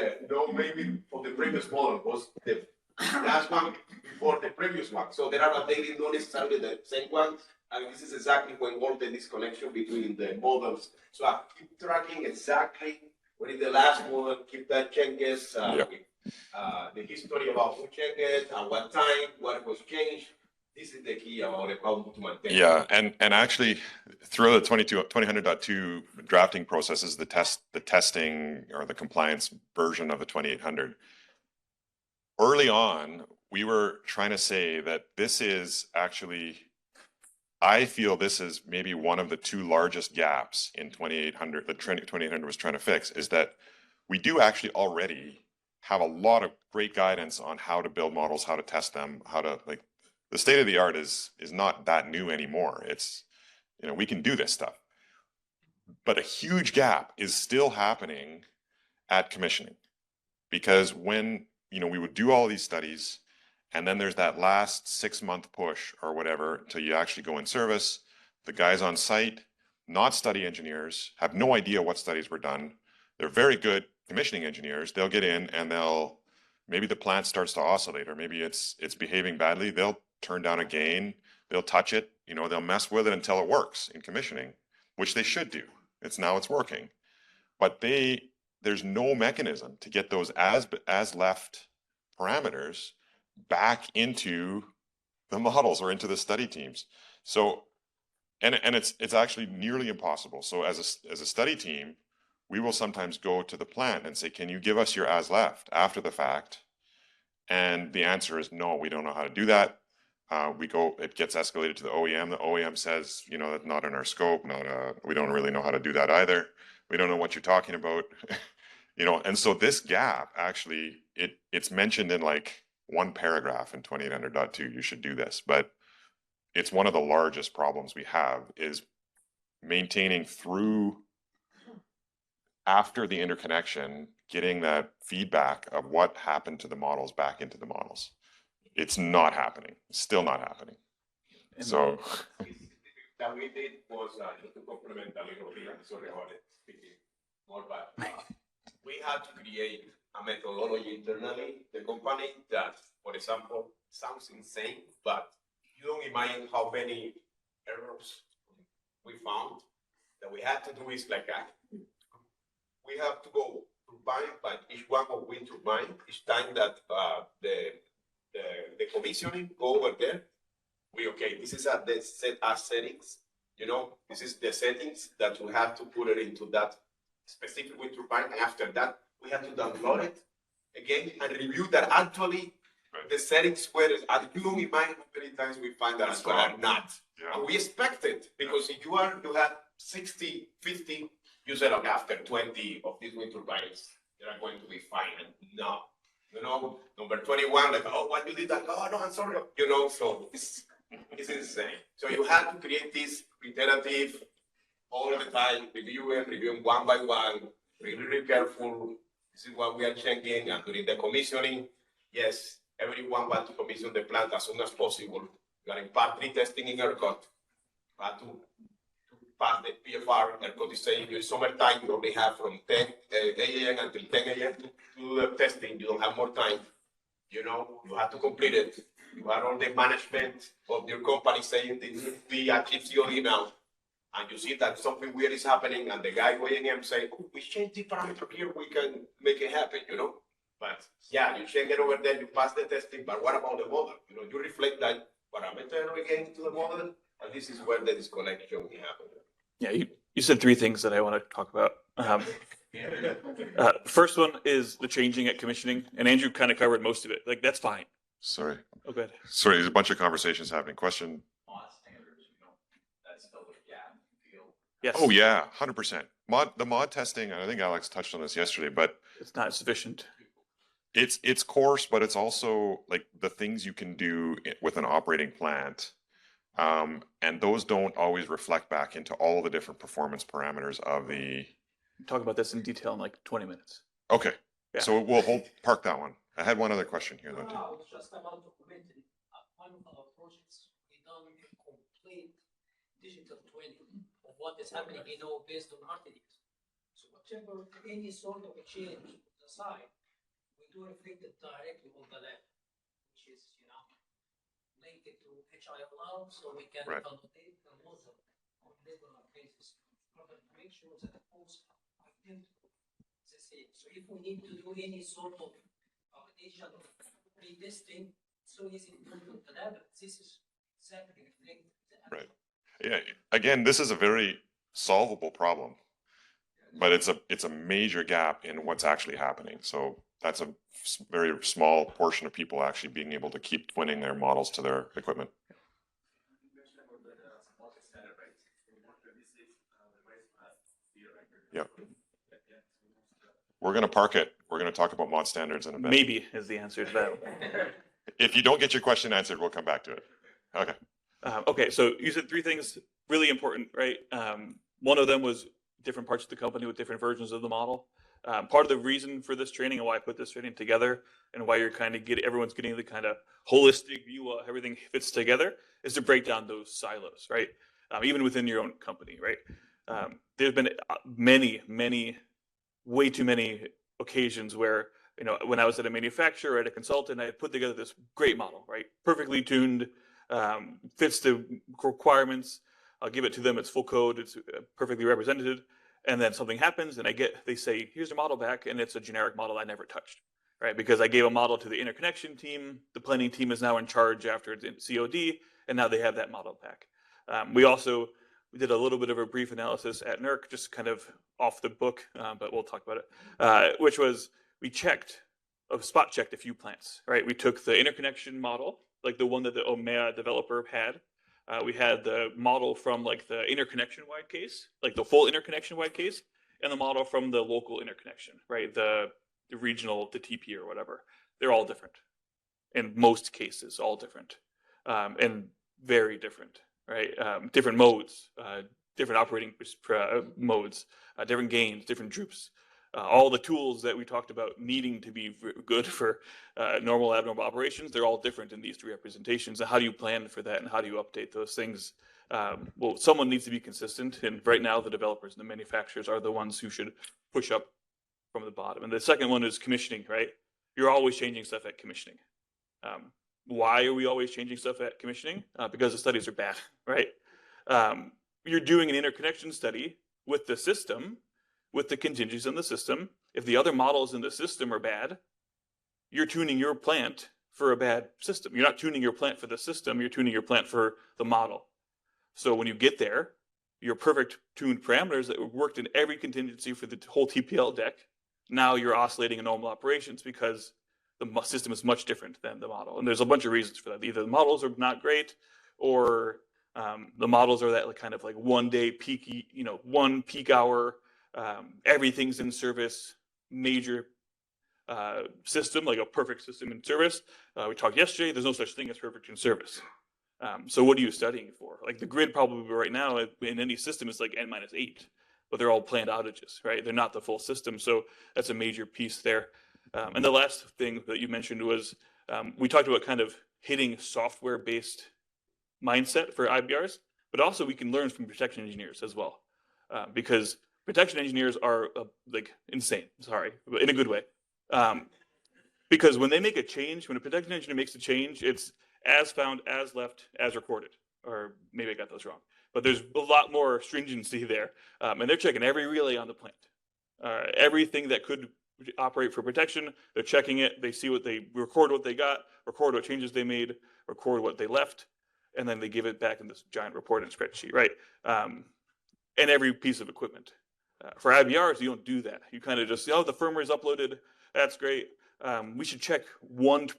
maybe of the previous model was the last one before the previous one. So they are updating not necessarily the same one. And this is exactly when all the disconnection between the models. So I keep tracking exactly what is the last model, keep that changes, the history about who changed it, at what time, what was changed. This is the key about how to maintain. Yeah, and actually, through the 2000.2 drafting processes, the testing or the compliance version of the 2800. Early on, we were trying to say that this is actually, I feel this is maybe one of the two largest gaps in 2800, the 2800 was trying to fix, is that we do actually already have a lot of great guidance on how to build models, how to test them, how to, like, the state of the art is not that new anymore. It's, we can do this stuff. But a huge gap is still happening at commissioning, because when, we would do all these studies, and then there's that last 6-month push or whatever till you actually go in service. The guys on site, not study engineers, have no idea what studies were done. They're very good commissioning engineers. They'll get in and maybe the plant starts to oscillate, or maybe it's behaving badly. They'll turn down a gain. They'll touch it. They'll mess with it until it works in commissioning, which they should do. It's working. But there's no mechanism to get those as left parameters back into the models or into the study teams. So, and it's actually nearly impossible. So as a study team, we will sometimes go to the plant and say, can you give us your as left after the fact? And the answer is no, we don't know how to do that. It gets escalated to the OEM. The OEM says, that's not in our scope. We don't really know how to do that either. We don't know what you're talking about. And so this gap, actually, it's mentioned in like one paragraph in 2800.2, you should do this, but it's one of the largest problems we have is maintaining through after the interconnection, getting that feedback of what happened to the models back into the models. It's not happening. It's still not happening. So that we did was to complement a little bit. I'm sorry about it, speaking more, but we had to create a methodology internally, the company that, for example, sounds insane, but you don't imagine how many errors we found that we had to do is like that. We have to go turbine by each one of wind turbine each time that the commissioning go over there. Okay, this is the set as settings. You know, this is the settings that we have to put it into that specific wind turbine. And after that, we have to download it again and review that actually the settings were, and you don't imagine how many times we find that as well are not. Yeah. And we expect it because if you have 60, 50, you said, okay, after 20 of these wind turbines, they are going to be fine. And no, you know, number 21, like, oh, why you did that? Oh, no, I'm sorry. You know, so it's insane. So you have to create this iterative all the time, reviewing one by one, really careful. This is what we are checking. And during the commissioning, yes, everyone wants to commission the plant as soon as possible. We are in part 3 testing in ERCOT. But to pass the PFR, ERCOT is saying during summertime, you only have from 10 a.m. until 10 a.m. to do the testing. You don't have more time. You know, you have to complete it. You have all the management of your company saying this will be achieved COD now. And you see that something weird is happening, and the guy weighing him say, oh, we changed the parameter here, we can make it happen, you know? But yeah, you check it over there, you pass the testing, but what about the model? You know, you reflect that parameter again to the model, and this is where the disconnection will happen. Yeah, you said 3 things that I want to talk about. First one is the changing at commissioning, and Andrew kind of covered most of it. Like, that's fine. Sorry. Oh, good. Sorry, there's a bunch of conversations happening. Question. Mod standards, you know, that's still a gap in the field. Yes. Oh yeah, 100%. The mod testing, and I think Alex touched on this yesterday, but It's not sufficient. it's coarse, but it's also like the things you can do with an operating plant. And those don't always reflect back into all the different performance parameters of the. Talk about this in detail in like 20 minutes. Okay, Yeah. so we'll park that one. I had one other question here though. No, it's just about documenting. One of our projects, we done a complete digital twin of what is happening, you know, based on RTDs. So whatever, any sort of a change on the site, we do reflect it directly on the lab, which is, you know, link it to HILR, so we can Right. validate the model on regular basis, in order to make sure that the codes are identical. The same. So if we need to do any sort of validation of pre-testing, so easy to put on the lab, this is exactly reflected. Right. Yeah, again, this is a very solvable problem, but it's a major gap in what's actually happening. So that's a very small portion of people actually being able to keep twinning their models to their equipment. Yep. We're going to park it. We're going to talk about mod standards in a bit. Maybe is the answer to that. If you don't get your question answered, we'll come back to it. Okay. Okay, so you said 3 things really important, right? One of them was different parts of the company with different versions of the model. Part of the reason for this training and why I put this training together and why you're kind of everyone's getting the kind of holistic view of how everything fits together is to break down those silos, right? Even within your own company, right? There's been way too many occasions where, you know, when I was at a manufacturer, at a consultant, I put together this great model, right? Perfectly tuned, fits the requirements. I'll give it to them. It's full code. It's perfectly represented. And then something happens and they say, here's your model back. And it's a generic model I never touched, right? Because I gave a model to the interconnection team. The planning team is now in charge after it's in COD. And now they have that model back. We did a little bit of a brief analysis at NERC, just kind of off the book, but we'll talk about it, which was we spot checked a few plants, right? We took the interconnection model, like the one that the OMEA developer had. We had the model from like the interconnection-wide case, like the full interconnection-wide case, and the model from the local interconnection, right? The regional, the TP or whatever. They're all different. In most cases, all different. And very different, right? Different modes, different operating modes, different gains, different droops. All the tools that we talked about needing to be good for normal abnormal operations, they're all different in these 3 representations. And how do you plan for that and how do you update those things? Well, someone needs to be consistent. And right now, the developers and the manufacturers are the ones who should push up from the bottom. And the second one is commissioning, right? You're always changing stuff at commissioning. Why are we always changing stuff at commissioning? Because the studies are bad, right? You're doing an interconnection study with the system, with the contingencies in the system. If the other models in the system are bad, you're tuning your plant for a bad system. You're not tuning your plant for the system, you're tuning your plant for the model. So when you get there, your perfect tuned parameters that worked in every contingency for the whole TPL deck, now you're oscillating in normal operations because the system is much different than the model. And there's a bunch of reasons for that. Either the models are not great, or the models are that kind of like 1 day peak, one peak hour, everything's in service, major system, like a perfect system in service. We talked yesterday, there's no such thing as perfect in service. So what are you studying for? Like the grid probably right now in any system is like n-8, but they're all planned outages, right? They're not the full system. So that's a major piece there. And the last thing that you mentioned was we talked about kind of hitting software-based mindset for IBRs, but also we can learn from protection engineers as well, because protection engineers are like insane. Sorry, but in a good way. Because when they make a change, when a protection engineer makes a change, it's as found, as left, as recorded. Or maybe I got those wrong. But there's a lot more stringency there. And they're checking every relay on the plant. Everything that could operate for protection, they're checking it. They see what they record, what they got, record what changes they made, record what they left, and then they give it back in this giant report and spreadsheet, right? And every piece of equipment. For IBRs, you don't do that. You kind of just, oh, the firmware is uploaded. That's great. We should check one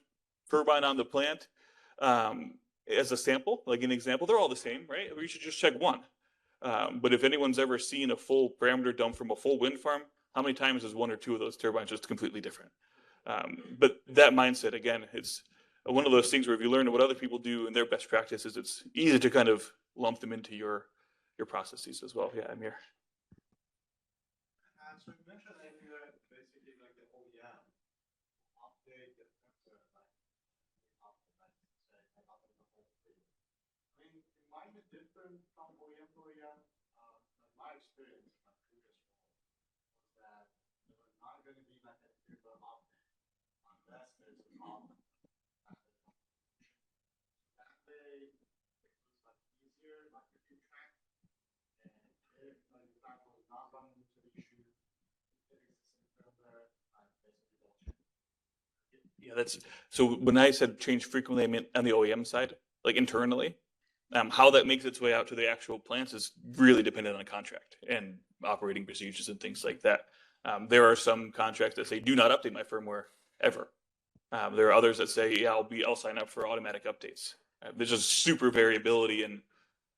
turbine on the plant as a sample, like an example. They're all the same, right? We should just check one. But if anyone's ever seen a full parameter dump from a full wind farm, how many times is 1 or 2 of those turbines just completely different? But that mindset, again, it's one of those things where if you learn what other people do and their best practices, it's easy to kind of lump them into your processes as well. Yeah, Amir. So you mentioned that you're basically like the OEM update the sensor, like optimize, say, not the whole thing. I mean, it might be different from OEM to OEM. Like my experience, my previous role, was that there was not going to be like a typical update unless there's a problem. That way, it was like easier, like to keep track. And if like the fact was not running into the issue. Yeah, that's so when I said change frequently, I meant on the OEM side, like internally. How that makes its way out to the actual plants is really dependent on contract and operating procedures and things like that. There are some contracts that say do not update my firmware ever. There are others that say, yeah, I'll sign up for automatic updates. There's just super variability in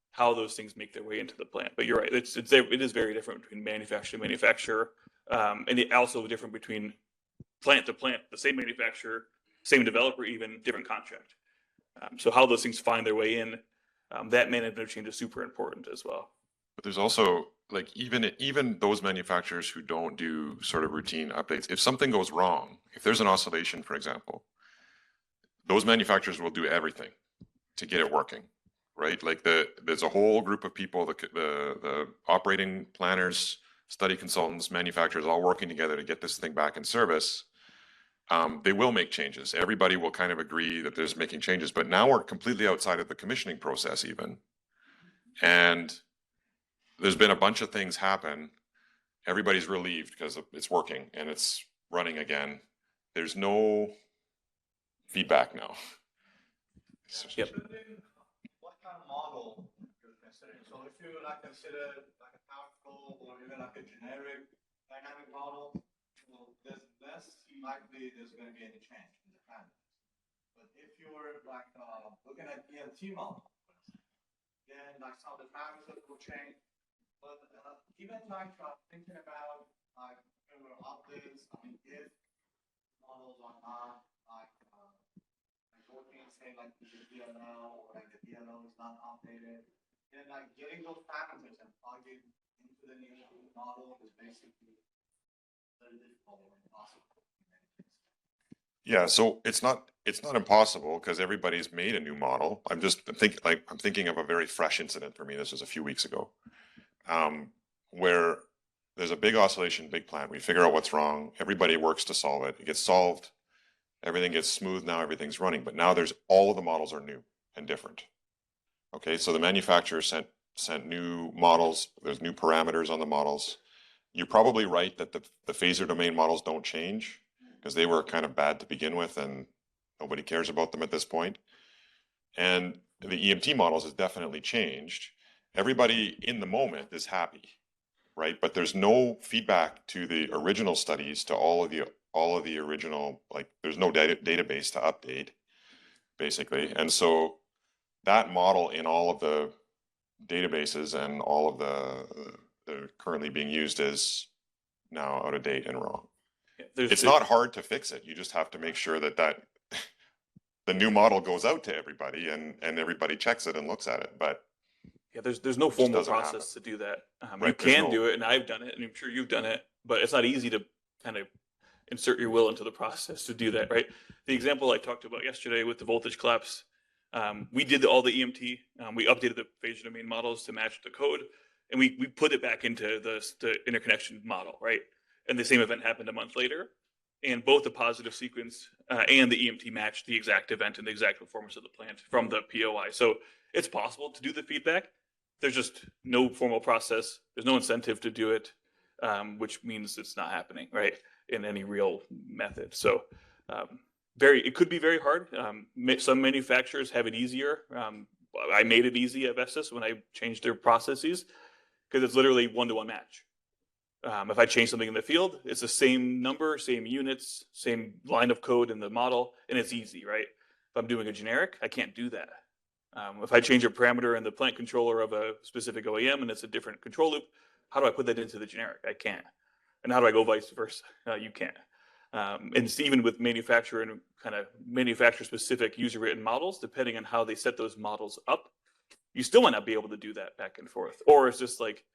how those things make their way into the plant. But you're right, it is very different between manufacturer to manufacturer, and it also different between plant to plant, the same manufacturer, same developer, even different contract. So how those things find their way in, that management change is super important as well. But there's also like even those manufacturers who don't do sort of routine updates, if something goes wrong, if there's an oscillation, for example, those manufacturers will do everything to get it working, right? Like there's a whole group of people, the operating planners, study consultants, manufacturers, all working together to get this thing back in service. They will make changes. Everybody will kind of agree that there's making changes, but now we're completely outside of the commissioning process even. And there's been a bunch of things happen. Everybody's relieved because it's working and it's running again. There's no feedback now. Yep. What kind of model you're considering? So if you like consider like a powerful or even like a generic dynamic model, well, there's less likely there's going to be any change in the parameters. But if you're like looking at ELT model, then like some of the parameters will change. But even like thinking about like updates, I mean, if models are not like working, say like the DLL or like the DLL is not updated, then like getting those parameters and plugging into the new model is basically very difficult or impossible. Yeah, so it's not impossible because everybody's made a new model. I'm thinking of a very fresh incident for me. This was a few weeks ago, where there's a big oscillation, big plant. We figure out what's wrong. Everybody works to solve it. It gets solved. Everything gets smooth. Now everything's running. But now there's all of the models are new and different. Okay, so the manufacturer sent new models. There's new parameters on the models. You're probably right that the phasor domain models don't change because they were kind of bad to begin with and nobody cares about them at this point. And the EMT models has definitely changed. Everybody in the moment is happy, right? But there's no feedback to the original studies, to all of the original, like there's no database to update, basically. And so that model in all of the databases and all of the currently being used is now out of date and wrong. It's not hard to fix it. You just have to make sure that the new model goes out to everybody and everybody checks it and looks at it. But yeah, there's no formal doesn't process to do that. You Right, there's can no- do it, and I've done it, and I'm sure you've done it, but it's not easy to kind of insert your will into the process to do that, right? The example I talked about yesterday with the voltage collapse, we did all the EMT, we updated the phasor domain models to match the code, and we put it back into the interconnection model, right? And the same event happened a month later, and both the positive sequence and the EMT matched the exact event and the exact performance of the plant from the POI. So it's possible to do the feedback. There's just no formal process. There's no incentive to do it, which means it's not happening, right, in any real method. So it could be very hard. Some manufacturers have it easier. I made it easy at Vestas when I changed their processes because it's literally one-to-one match. If I change something in the field, it's the same number, same units, same line of code in the model, and it's easy, right? If I'm doing a generic, I can't do that. If I change a parameter in the plant controller of a specific OEM and it's a different control loop, how do I put that into the generic? I can't. And how do I go vice versa? You can't. And it's even with manufacturer and kind of manufacturer specific user written models, depending on how they set those models up, you still might not be able to do that back and forth. Or it's just like,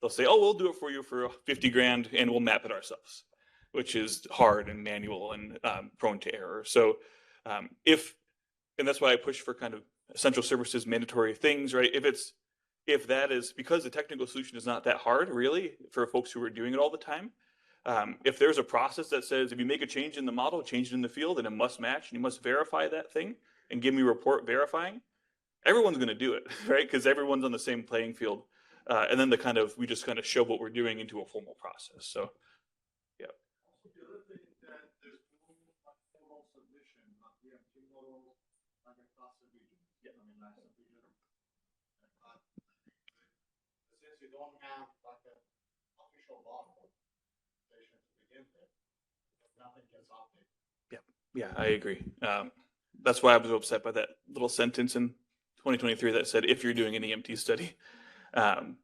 they'll say, oh, we'll do it for you for 50 grand and we'll map it ourselves, which is hard and manual and prone to error. So and that's why I push for kind of essential services, mandatory things, right? If that is, because the technical solution is not that hard really for folks who are doing it all the time. If there's a process that says, if you make a change in the model, change it in the field, and it must match, and you must verify that thing and give me a report verifying, everyone's going to do it, right? Because everyone's on the same playing field. And then we just kind of show what we're doing into a formal process. So, yeah. The other thing that there's no formal submission of EMT model like across the region. Yeah. I mean, like the region. Since you don't have like an official model station to begin with, nothing gets updated. Yeah, I agree. That's why I was upset by that little sentence in 2023 that said, if you're doing an EMT study,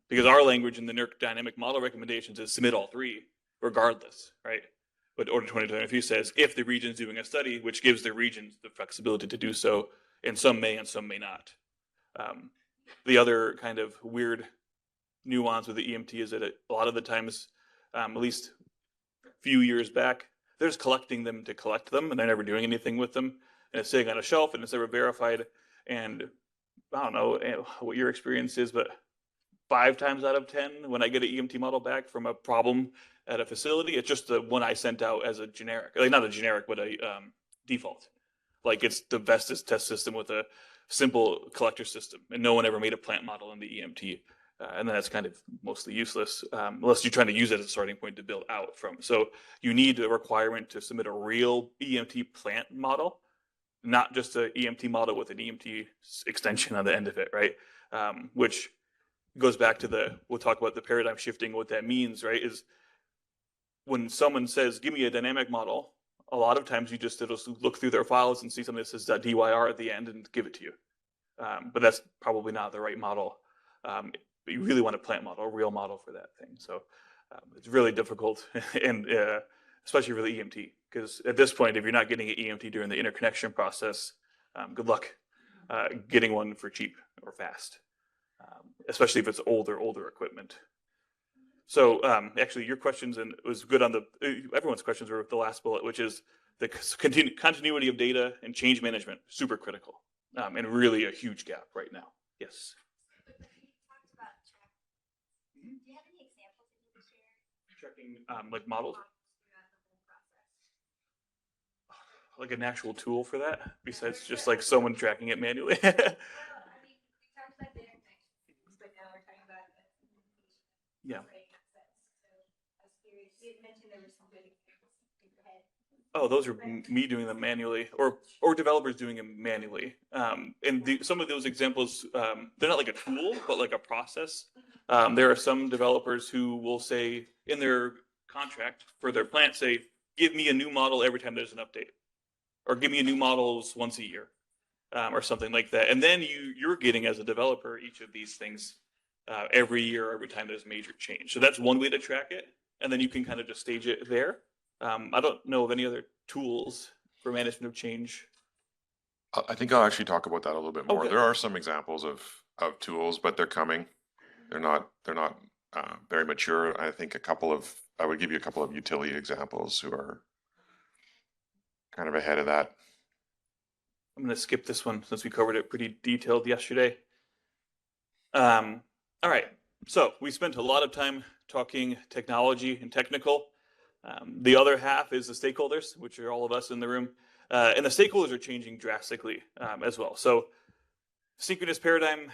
because our language in the NERC dynamic model recommendations is submit all three regardless, right? But Order 2023 says if the region's doing a study, which gives the regions the flexibility to do so, and some may not. The other kind of weird nuance with the EMT is that a lot of the times, at least a few years back, they're just collecting them to collect them, and they're never doing anything with them, and it's sitting on a shelf, and it's never verified. And I don't know what your experience is, but 5 times out of 10, when I get an EMT model back from a problem at a facility, it's just the one I sent out as a generic, like not a generic, but a default. Like it's the Vestas test system with a simple collector system, and no one ever made a plant model in the EMT. And then that's kind of mostly useless unless you're trying to use it as a starting point to build out from. So you need a requirement to submit a real EMT plant model, not just an EMT model with an EMT extension on the end of it, right? Which goes back to we'll talk about the paradigm shifting. What that means, right, is when someone says, give me a dynamic model, a lot of times it'll look through their files and see something that says .dyr at the end and give it to you. But that's probably not the right model. But you really want a plant model, a real model for that thing. So it's really difficult, and especially for the EMT, because at this point, if you're not getting an EMT during the interconnection process, good luck getting one for cheap or fast. Especially if it's older equipment. So actually your questions, and it was good on everyone's questions were with the last bullet, which is the continuity of data and change management, super critical, and really a huge gap right now. Yes. But you talked about track. Do you have any examples that you could share? Checking like models, like an actual tool for that, besides just like someone tracking it manually. Well, I mean, we talked about the internet, but now we're talking about the communication. Yeah. Operating assets. So I was curious, you had mentioned there were some good examples. Go ahead. Oh, those are me doing them manually, or developers doing them manually. And some of those examples, they're not like a tool, but like a process. There are some developers who will say in their contract for their plant, say, give me a new model every time there's an update, or give me a new models once a year, or something like that. And then you're getting as a developer each of these things every year, every time there's major change. So that's one way to track it, and then you can kind of just stage it there. I don't know of any other tools for management of change. I think I'll actually talk about that a little bit more. Okay. There are some examples of tools, but they're coming. They're not very mature. I think I would give you a couple of utility examples who are kind of ahead of that. I'm going to skip this one since we covered it pretty detailed yesterday. All right. So we spent a lot of time talking technology and technical. The other half is the stakeholders, which are all of us in the room. And the stakeholders are changing drastically as well. So synchronous paradigm,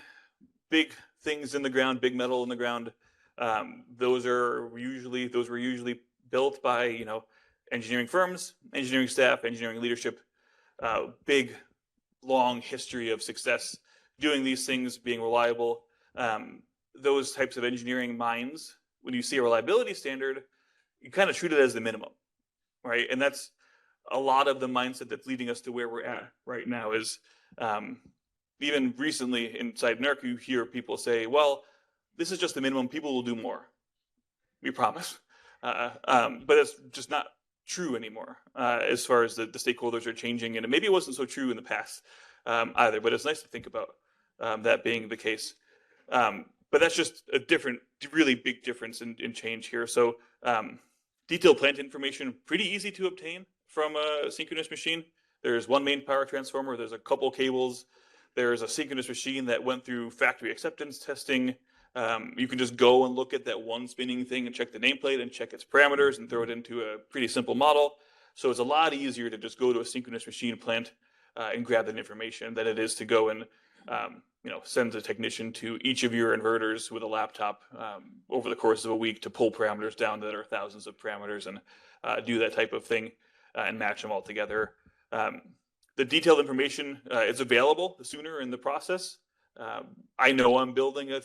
big things in the ground, big metal in the ground. Those were usually built by, engineering firms, engineering staff, engineering leadership, big, long history of success doing these things, being reliable. Those types of engineering minds, when you see a reliability standard, you kind of treat it as the minimum, right? And that's a lot of the mindset that's leading us to where we're at right now is even recently inside NERC, you hear people say, well, this is just the minimum, people will do more. We promise. But it's just not true anymore as far as the stakeholders are changing. And maybe it wasn't so true in the past either, but it's nice to think about that being the case. But that's just a really big difference in change here. So detailed plant information, pretty easy to obtain from a synchronous machine. There's one main power transformer, there's a couple cables, there's a synchronous machine that went through factory acceptance testing. You can just go and look at that one spinning thing and check the nameplate and check its parameters and throw it into a pretty simple model. So it's a lot easier to just go to a synchronous machine plant and grab that information than it is to go and send a technician to each of your inverters with a laptop over the course of a week to pull parameters down that are thousands of parameters and do that type of thing and match them all together. The detailed information is available sooner in the process. I know I'm building a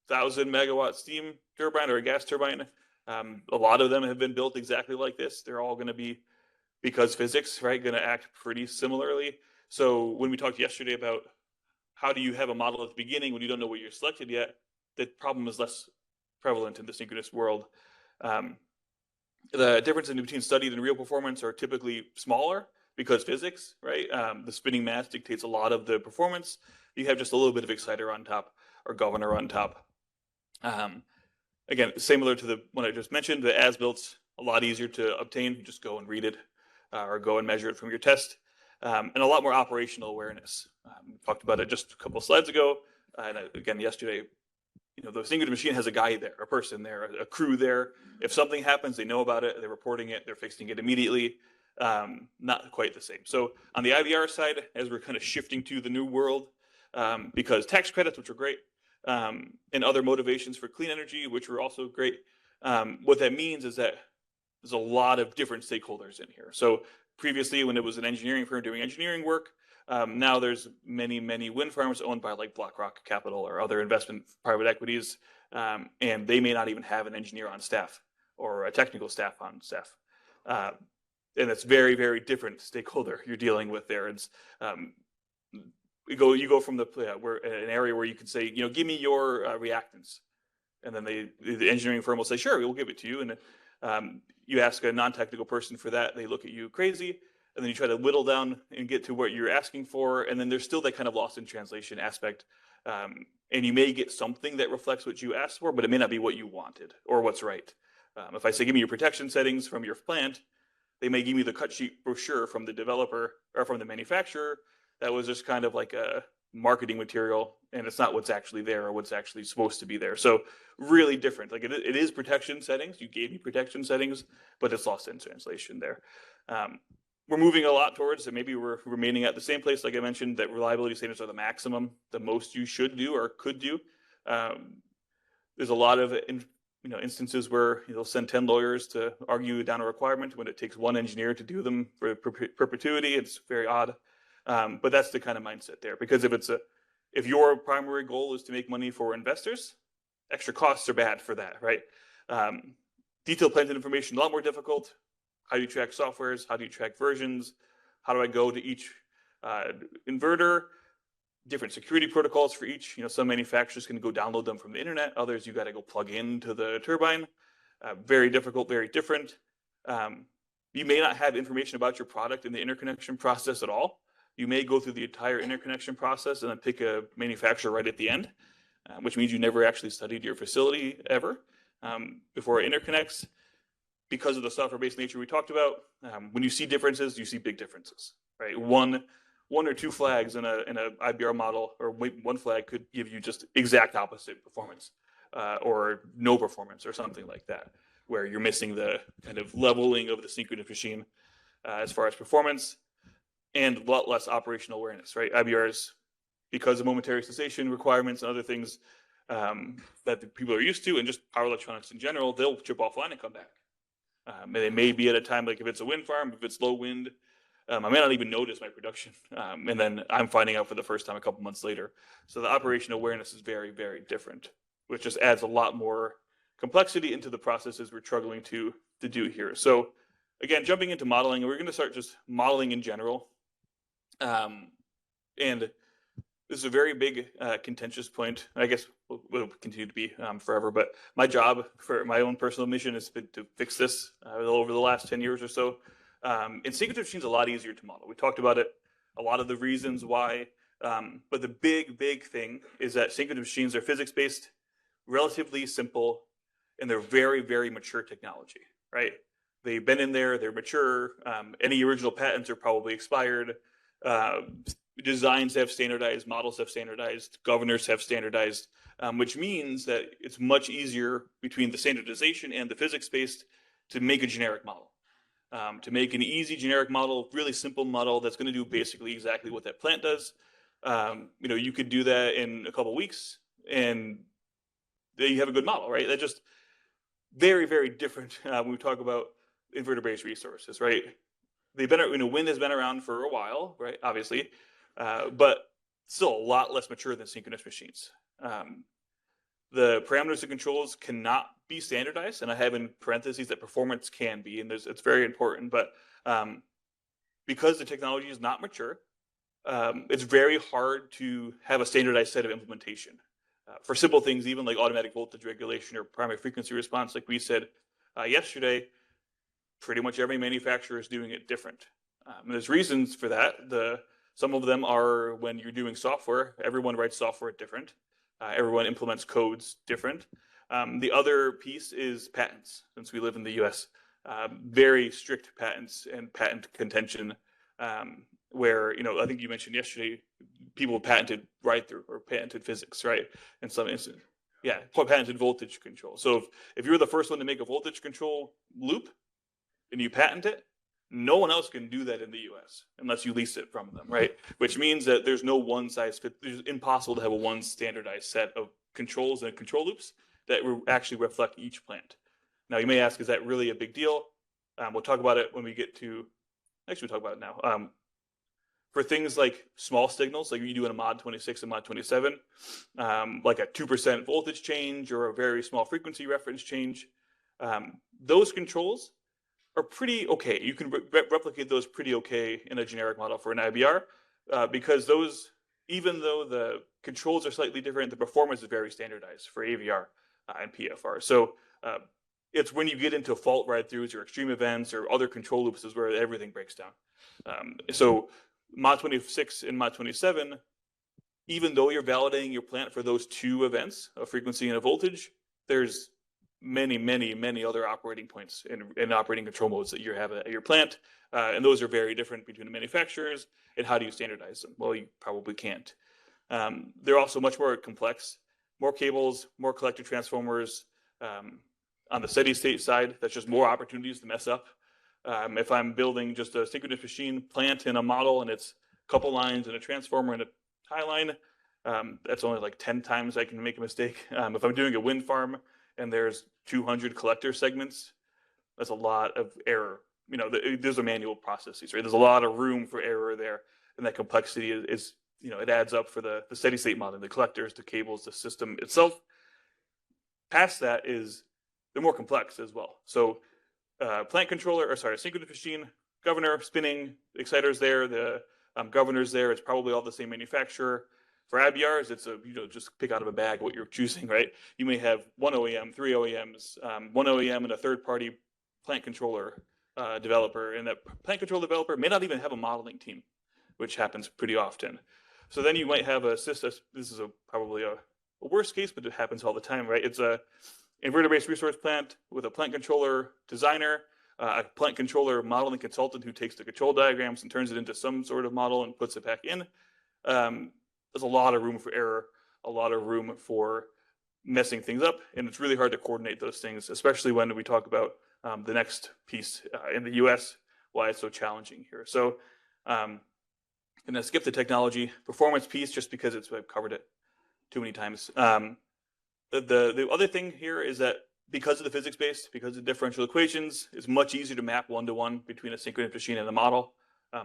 1,000 megawatt steam turbine or a gas turbine. A lot of them have been built exactly like this. They're all going to be, because physics, right, going to act pretty similarly. So when we talked yesterday about how do you have a model at the beginning when you don't know what you're selected yet, that problem is less prevalent in the synchronous world. The difference between studied and real performance are typically smaller because physics, right? The spinning mass dictates a lot of the performance. You have just a little bit of exciter on top or governor on top. Again, similar to the one I just mentioned, the as-built's a lot easier to obtain. You just go and read it or go and measure it from your test. And a lot more operational awareness. We talked about it just a couple of slides ago. And again, yesterday, the synchronous machine has a guy there, a person there, a crew there. If something happens, they know about it, they're reporting it, they're fixing it immediately. Not quite the same. So on the IVR side, as we're kind of shifting to the new world, because tax credits, which are great, and other motivations for clean energy, which were also great, what that means is that there's a lot of different stakeholders in here. So previously, when it was an engineering firm doing engineering work, now there's many, many wind farms owned by like BlackRock Capital or other investment private equities, and they may not even have an engineer on staff or a technical staff on staff. And it's very, very different stakeholder you're dealing with there. It's you go from where an area where you can say, give me your reactants, and then the engineering firm will say, sure, we'll give it to you. And you ask a non-technical person for that, they look at you crazy, and then you try to whittle down and get to what you're asking for, and then there's still that kind of lost in translation aspect. And you may get something that reflects what you asked for, but it may not be what you wanted or what's right. If I say, give me your protection settings from your plant, they may give me the cut sheet brochure from the developer or from the manufacturer that was just kind of like a marketing material, and it's not what's actually there or what's actually supposed to be there. So really different. Like it is protection settings. You gave me protection settings, but it's lost in translation there. We're moving a lot towards, and maybe we're remaining at the same place, like I mentioned, that reliability standards are the maximum, the most you should do or could do. There's a lot of instances where they'll send 10 lawyers to argue down a requirement when it takes one engineer to do them for perpetuity. It's very odd, but that's the kind of mindset there. Because if your primary goal is to make money for investors, extra costs are bad for that, right? Detailed plans and information, a lot more difficult. How do you track softwares? How do you track versions? How do I go to each inverter? Different security protocols for each. Some manufacturers can go download them from the internet. Others, you got to go plug into the turbine. Very difficult, very different. You may not have information about your product in the interconnection process at all. You may go through the entire interconnection process and then pick a manufacturer right at the end, which means you never actually studied your facility ever before it interconnects. Because of the software-based nature we talked about, when you see differences, you see big differences, right? One or two flags in a IBR model, or one flag could give you just exact opposite performance, or no performance, or something like that, where you're missing the kind of leveling of the synchronous machine as far as performance, and a lot less operational awareness, right? IBRs, because of momentary cessation requirements and other things that the people are used to, and just power electronics in general, they'll chip offline and come back. And it may be at a time, like if it's a wind farm, if it's low wind, I may not even notice my production. And then I'm finding out for the first time a couple months later. So the operational awareness is very, very different, which just adds a lot more complexity into the processes we're struggling to do here. So again, jumping into modeling, we're going to start just modeling in general. And this is a very big contentious point. I guess will continue to be forever, but my job for my own personal mission has been to fix this over the last 10 years or so. And synchronous machines a lot easier to model. We talked about it, a lot of the reasons why, but the big thing is that synchronous machines are physics-based, relatively simple, and they're very, very mature technology, right? They've been in there, they're mature. Any original patents are probably expired. Designs have standardized, models have standardized, governors have standardized, which means that it's much easier between the standardization and the physics-based to make a generic model. To make an easy generic model, really simple model that's going to do basically exactly what that plant does. You could do that in a couple of weeks, and then you have a good model, right? That's just very, very different when we talk about inverter-based resources, right? They've been, wind has been around for a while, right? Obviously, but still a lot less mature than synchronous machines. The parameters and controls cannot be standardized, and I have in parentheses that performance can be, and it's very important. But because the technology is not mature, it's very hard to have a standardized set of implementation for simple things, even like automatic voltage regulation or primary frequency response, like we said yesterday. Pretty much every manufacturer is doing it different. And there's reasons for that. Some of them are when you're doing software, everyone writes software different. Everyone implements codes different. The other piece is patents, since we live in the US. Very strict patents and patent contention, where, I think you mentioned yesterday, people patented ride-through or patented physics, right? In some instances. Yeah, patented voltage control. So if you're the first one to make a voltage control loop, and you patent it, no one else can do that in the US unless you lease it from them, right? Which means that there's no one size fit. It's impossible to have a one standardized set of controls and control loops that actually reflect each plant. Now, you may ask, is that really a big deal? We'll talk about it when we get to, actually we'll talk about it now. For things like small signals, like you do in a Mod 26 and Mod 27, like a 2% voltage change or a very small frequency reference change, those controls are pretty okay. You can replicate those pretty okay in a generic model for an IBR, because those, even though the controls are slightly different, the performance is very standardized for AVR and PFR. So it's when you get into fault ride-throughs or extreme events or other control loops is where everything breaks down. So Mod 26 and Mod 27, even though you're validating your plant for those two events, a frequency and a voltage, there's many other operating points and operating control modes that you have at your plant. And those are very different between the manufacturers. And how do you standardize them? Well, you probably can't. They're also much more complex, more cables, more collector transformers. On the steady state side, that's just more opportunities to mess up. If I'm building just a synchronous machine plant in a model and it's a couple lines and a transformer and a tie line, that's only like 10 times I can make a mistake. If I'm doing a wind farm and there's 200 collector segments, that's a lot of error. You know, there's a manual processes, right? There's a lot of room for error there, and that complexity is you know, it adds up for the steady state modeling, the collectors, the cables, the system itself. Past that is they're more complex as well. So plant controller, or sorry, synchronous machine, governor, spinning, exciters there, the governors there, it's probably all the same manufacturer. For IBRs, it's a, you know, just pick out of a bag what you're choosing, right? You may have one OEM, three OEMs, one OEM and a third party plant controller developer, and that plant control developer may not even have a modeling team, which happens pretty often. So then you might have a system, this is probably a worst case, but it happens all the time, right? It's a inverter-based resource plant with a plant controller designer, a plant controller modeling consultant who takes the control diagrams and turns it into some sort of model and puts it back in. There's a lot of room for error, a lot of room for messing things up, and it's really hard to coordinate those things, especially when we talk about the next piece in the US, why it's so challenging here. So I'm gonna skip the technology performance piece just because I've covered it too many times. The other thing here is that because of the physics based, because of differential equations, it's much easier to map one-to-one between a synchronous machine and a model.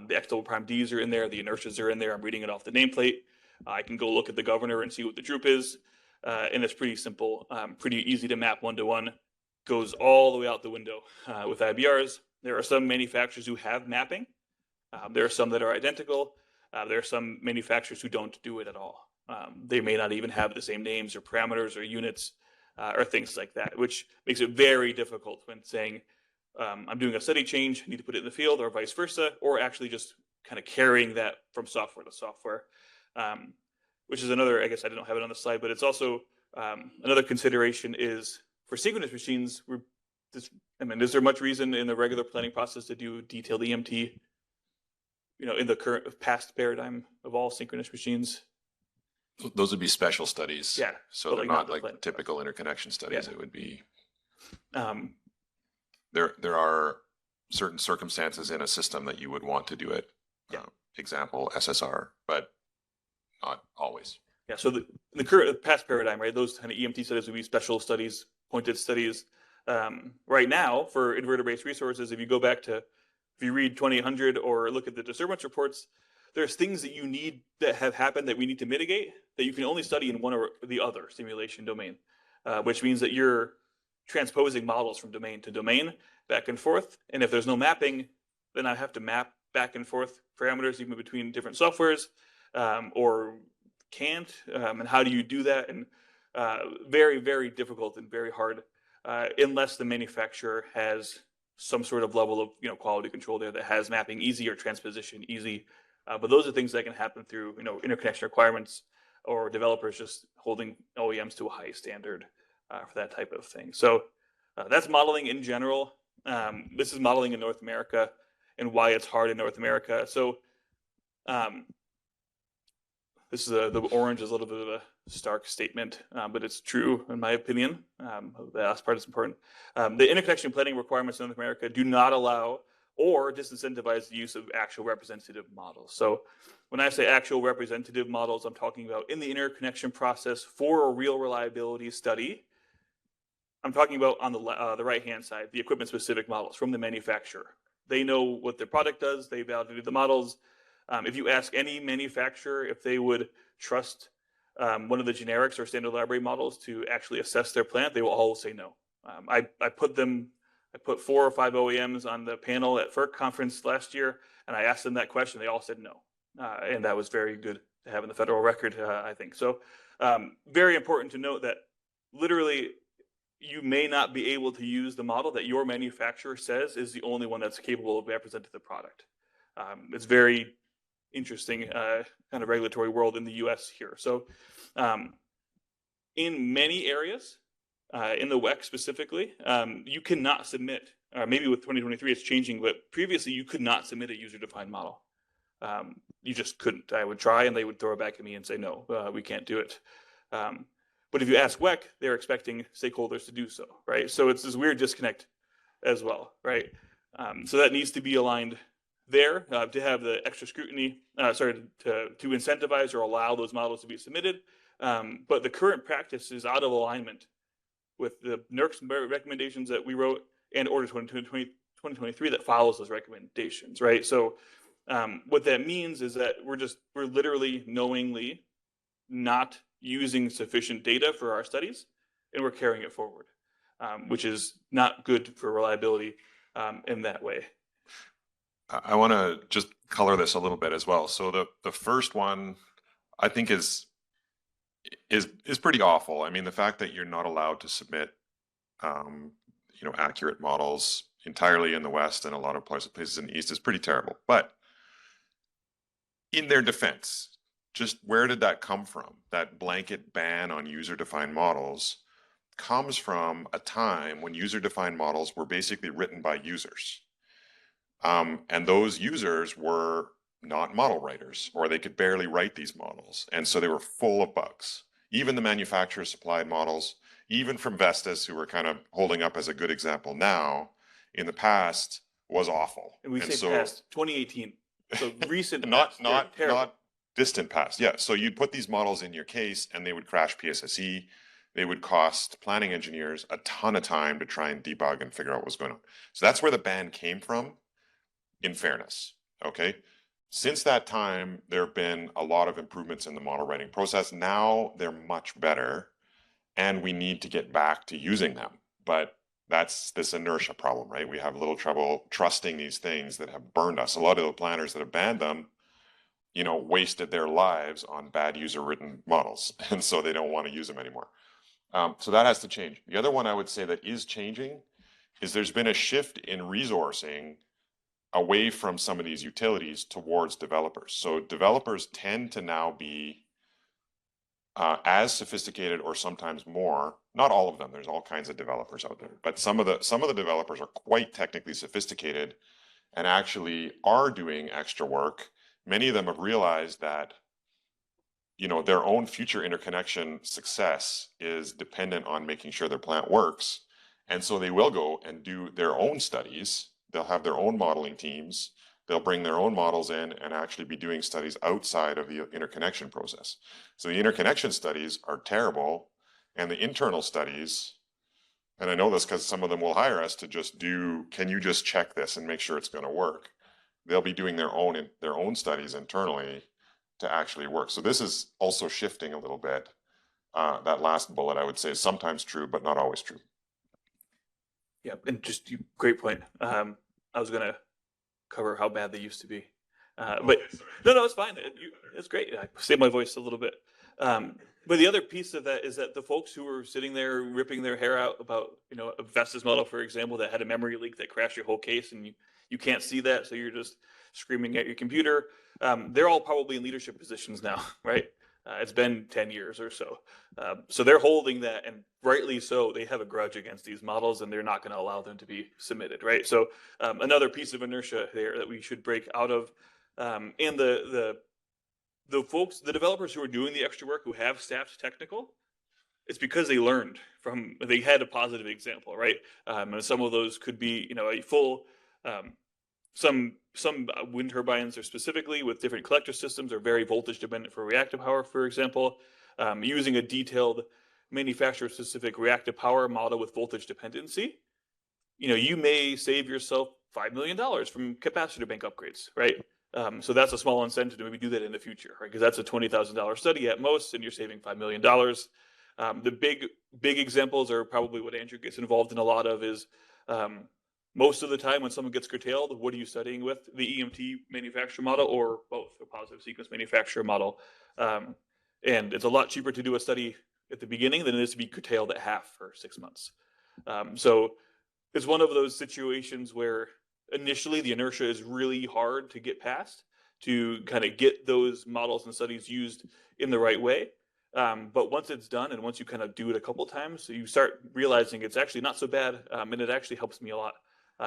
The X double prime Ds are in there, the inertias are in there. I'm reading it off the nameplate. I can go look at the governor and see what the droop is. And it's pretty simple, pretty easy to map one-to-one. Goes all the way out the window with IBRs. There are some manufacturers who have mapping. There are some that are identical. There are some manufacturers who don't do it at all. They may not even have the same names or parameters or units or things like that, which makes it very difficult when saying, I'm doing a study change, I need to put it in the field, or vice versa, or actually just kind of carrying that from software to software, which is another, I guess I don't have it on the slide, but it's also another consideration is for synchronous machines, is there much reason in the regular planning process to do detailed EMT, you know, in the current past paradigm of all synchronous machines? Those would be special studies. Yeah. So but they're like not the like planning typical interconnection studies. Yeah. It would be, process. there are certain circumstances in a system that you would want to do it. Yeah. Example, SSR, but not always. Yeah, so the current past paradigm, right? Those kind of EMT studies would be special studies, pointed studies. Right now, for inverter-based resources, if you go back to, if you read 2800 or look at the disturbance reports, there's things that you need that have happened that we need to mitigate that you can only study in one or the other simulation domain, which means that you're transposing models from domain to domain, back and forth. And if there's no mapping, then I have to map back and forth parameters even between different softwares, or can't. And how do you do that? And very, very difficult and very hard, unless the manufacturer has some sort of level of, you know, quality control there that has mapping easy or transposition easy. But those are things that can happen through, you know, interconnection requirements or developers just holding OEMs to a high standard for that type of thing. So that's modeling in general. This is modeling in North America and why it's hard in North America. So this is the orange is a little bit of a stark statement, but it's true in my opinion. The last part is important. The interconnection planning requirements in North America do not allow or disincentivize the use of actual representative models. So when I say actual representative models, I'm talking about in the interconnection process for a real reliability study. I'm talking about on the right-hand side, the equipment-specific models from the manufacturer. They know what their product does. They validated the models. If you ask any manufacturer if they would trust one of the generics or standard library models to actually assess their plant, they will all say no. I put 4 or 5 OEMs on the panel at FERC conference last year, and I asked them that question. They all said no. And that was very good to have in the federal record, I think. So very important to note that literally you may not be able to use the model that your manufacturer says is the only one that's capable of representing the product. It's very interesting kind of regulatory world in the US here. So in many areas, in the WEC specifically, you cannot submit, maybe with 2023 it's changing, but previously you could not submit a user-defined model. You just couldn't. I would try and they would throw it back at me and say, no, we can't do it. But if you ask WEC, they're expecting stakeholders to do so, right? So it's this weird disconnect as well, right? So that needs to be aligned there to have the extra scrutiny, to incentivize or allow those models to be submitted. But the current practice is out of alignment with the NERC's recommendations that we wrote and Order 2023 that follows those recommendations, right? So what that means is that we're literally knowingly not using sufficient data for our studies, and we're carrying it forward, which is not good for reliability in that way. I want to just color this a little bit as well. So the first one, I think is pretty awful. I mean, the fact that you're not allowed to submit, accurate models entirely in the West and a lot of places in the East is pretty terrible. But in their defense, just where did that come from? That blanket ban on user-defined models comes from a time when user-defined models were basically written by users. And those users were not model writers, or they could barely write these models. And so they were full of bugs. Even the manufacturer supplied models, even from Vestas, who we're kind of holding up as a good example now, in the past was awful. And we say past 2018, so recent. not terrible. Distant past. Yeah. So you'd put these models in your case and they would crash PSSE. They would cost planning engineers a ton of time to try and debug and figure out what's going on. So that's where the ban came from, in fairness. Okay. Since that time, there have been a lot of improvements in the model writing process. Now they're much better and we need to get back to using them. But that's this inertia problem, right? We have a little trouble trusting these things that have burned us. A lot of the planners that have banned them, wasted their lives on bad user-written models, and so they don't want to use them anymore. So that has to change. The other one I would say that is changing is there's been a shift in resourcing away from some of these utilities towards developers. So developers tend to now be as sophisticated or sometimes more. Not all of them. There's all kinds of developers out there, but some of the developers are quite technically sophisticated and actually are doing extra work. Many of them have realized that, their own future interconnection success is dependent on making sure their plant works. And so they will go and do their own studies. They'll have their own modeling teams. They'll bring their own models in and actually be doing studies outside of the interconnection process. So the interconnection studies are terrible, and the internal studies, and I know this because some of them will hire us to just can you just check this and make sure it's going to work? They'll be doing their own studies internally to actually work. So this is also shifting a little bit. That last bullet, I would say, is sometimes true, but not always true. Yeah, and great point. I was going to cover how bad they used to be. But no, it's fine. It's great. I saved my voice a little bit. But the other piece of that is that the folks who were sitting there ripping their hair out about, a Vestas model, for example, that had a memory leak that crashed your whole case, and you can't see that, so you're just screaming at your computer. They're all probably in leadership positions now, right? It's been 10 years or so. So they're holding that, and rightly so. They have a grudge against these models, and they're not going to allow them to be submitted, right? So another piece of inertia there that we should break out of. And the folks, the developers who are doing the extra work, who have staffed technical, it's because they learned they had a positive example, right? And some of those could be, a full, some wind turbines are specifically with different collector systems are very voltage dependent for reactive power, for example. Using a detailed manufacturer specific reactive power model with voltage dependency, you may save yourself $5 million from capacitor bank upgrades, right? So that's a small incentive to maybe do that in the future, right? Because that's a $20,000 study at most, and you're saving $5 million. The big examples are probably what Andrew gets involved in a lot of is most of the time when someone gets curtailed, what are you studying with? The EMT manufacturer model or both, a positive sequence manufacturer model. And it's a lot cheaper to do a study at the beginning than it is to be curtailed at half for 6 months. So it's one of those situations where initially the inertia is really hard to get past to kind of get those models and studies used in the right way. But once it's done and once you kind of do it a couple times, you start realizing it's actually not so bad, and it actually helps me a lot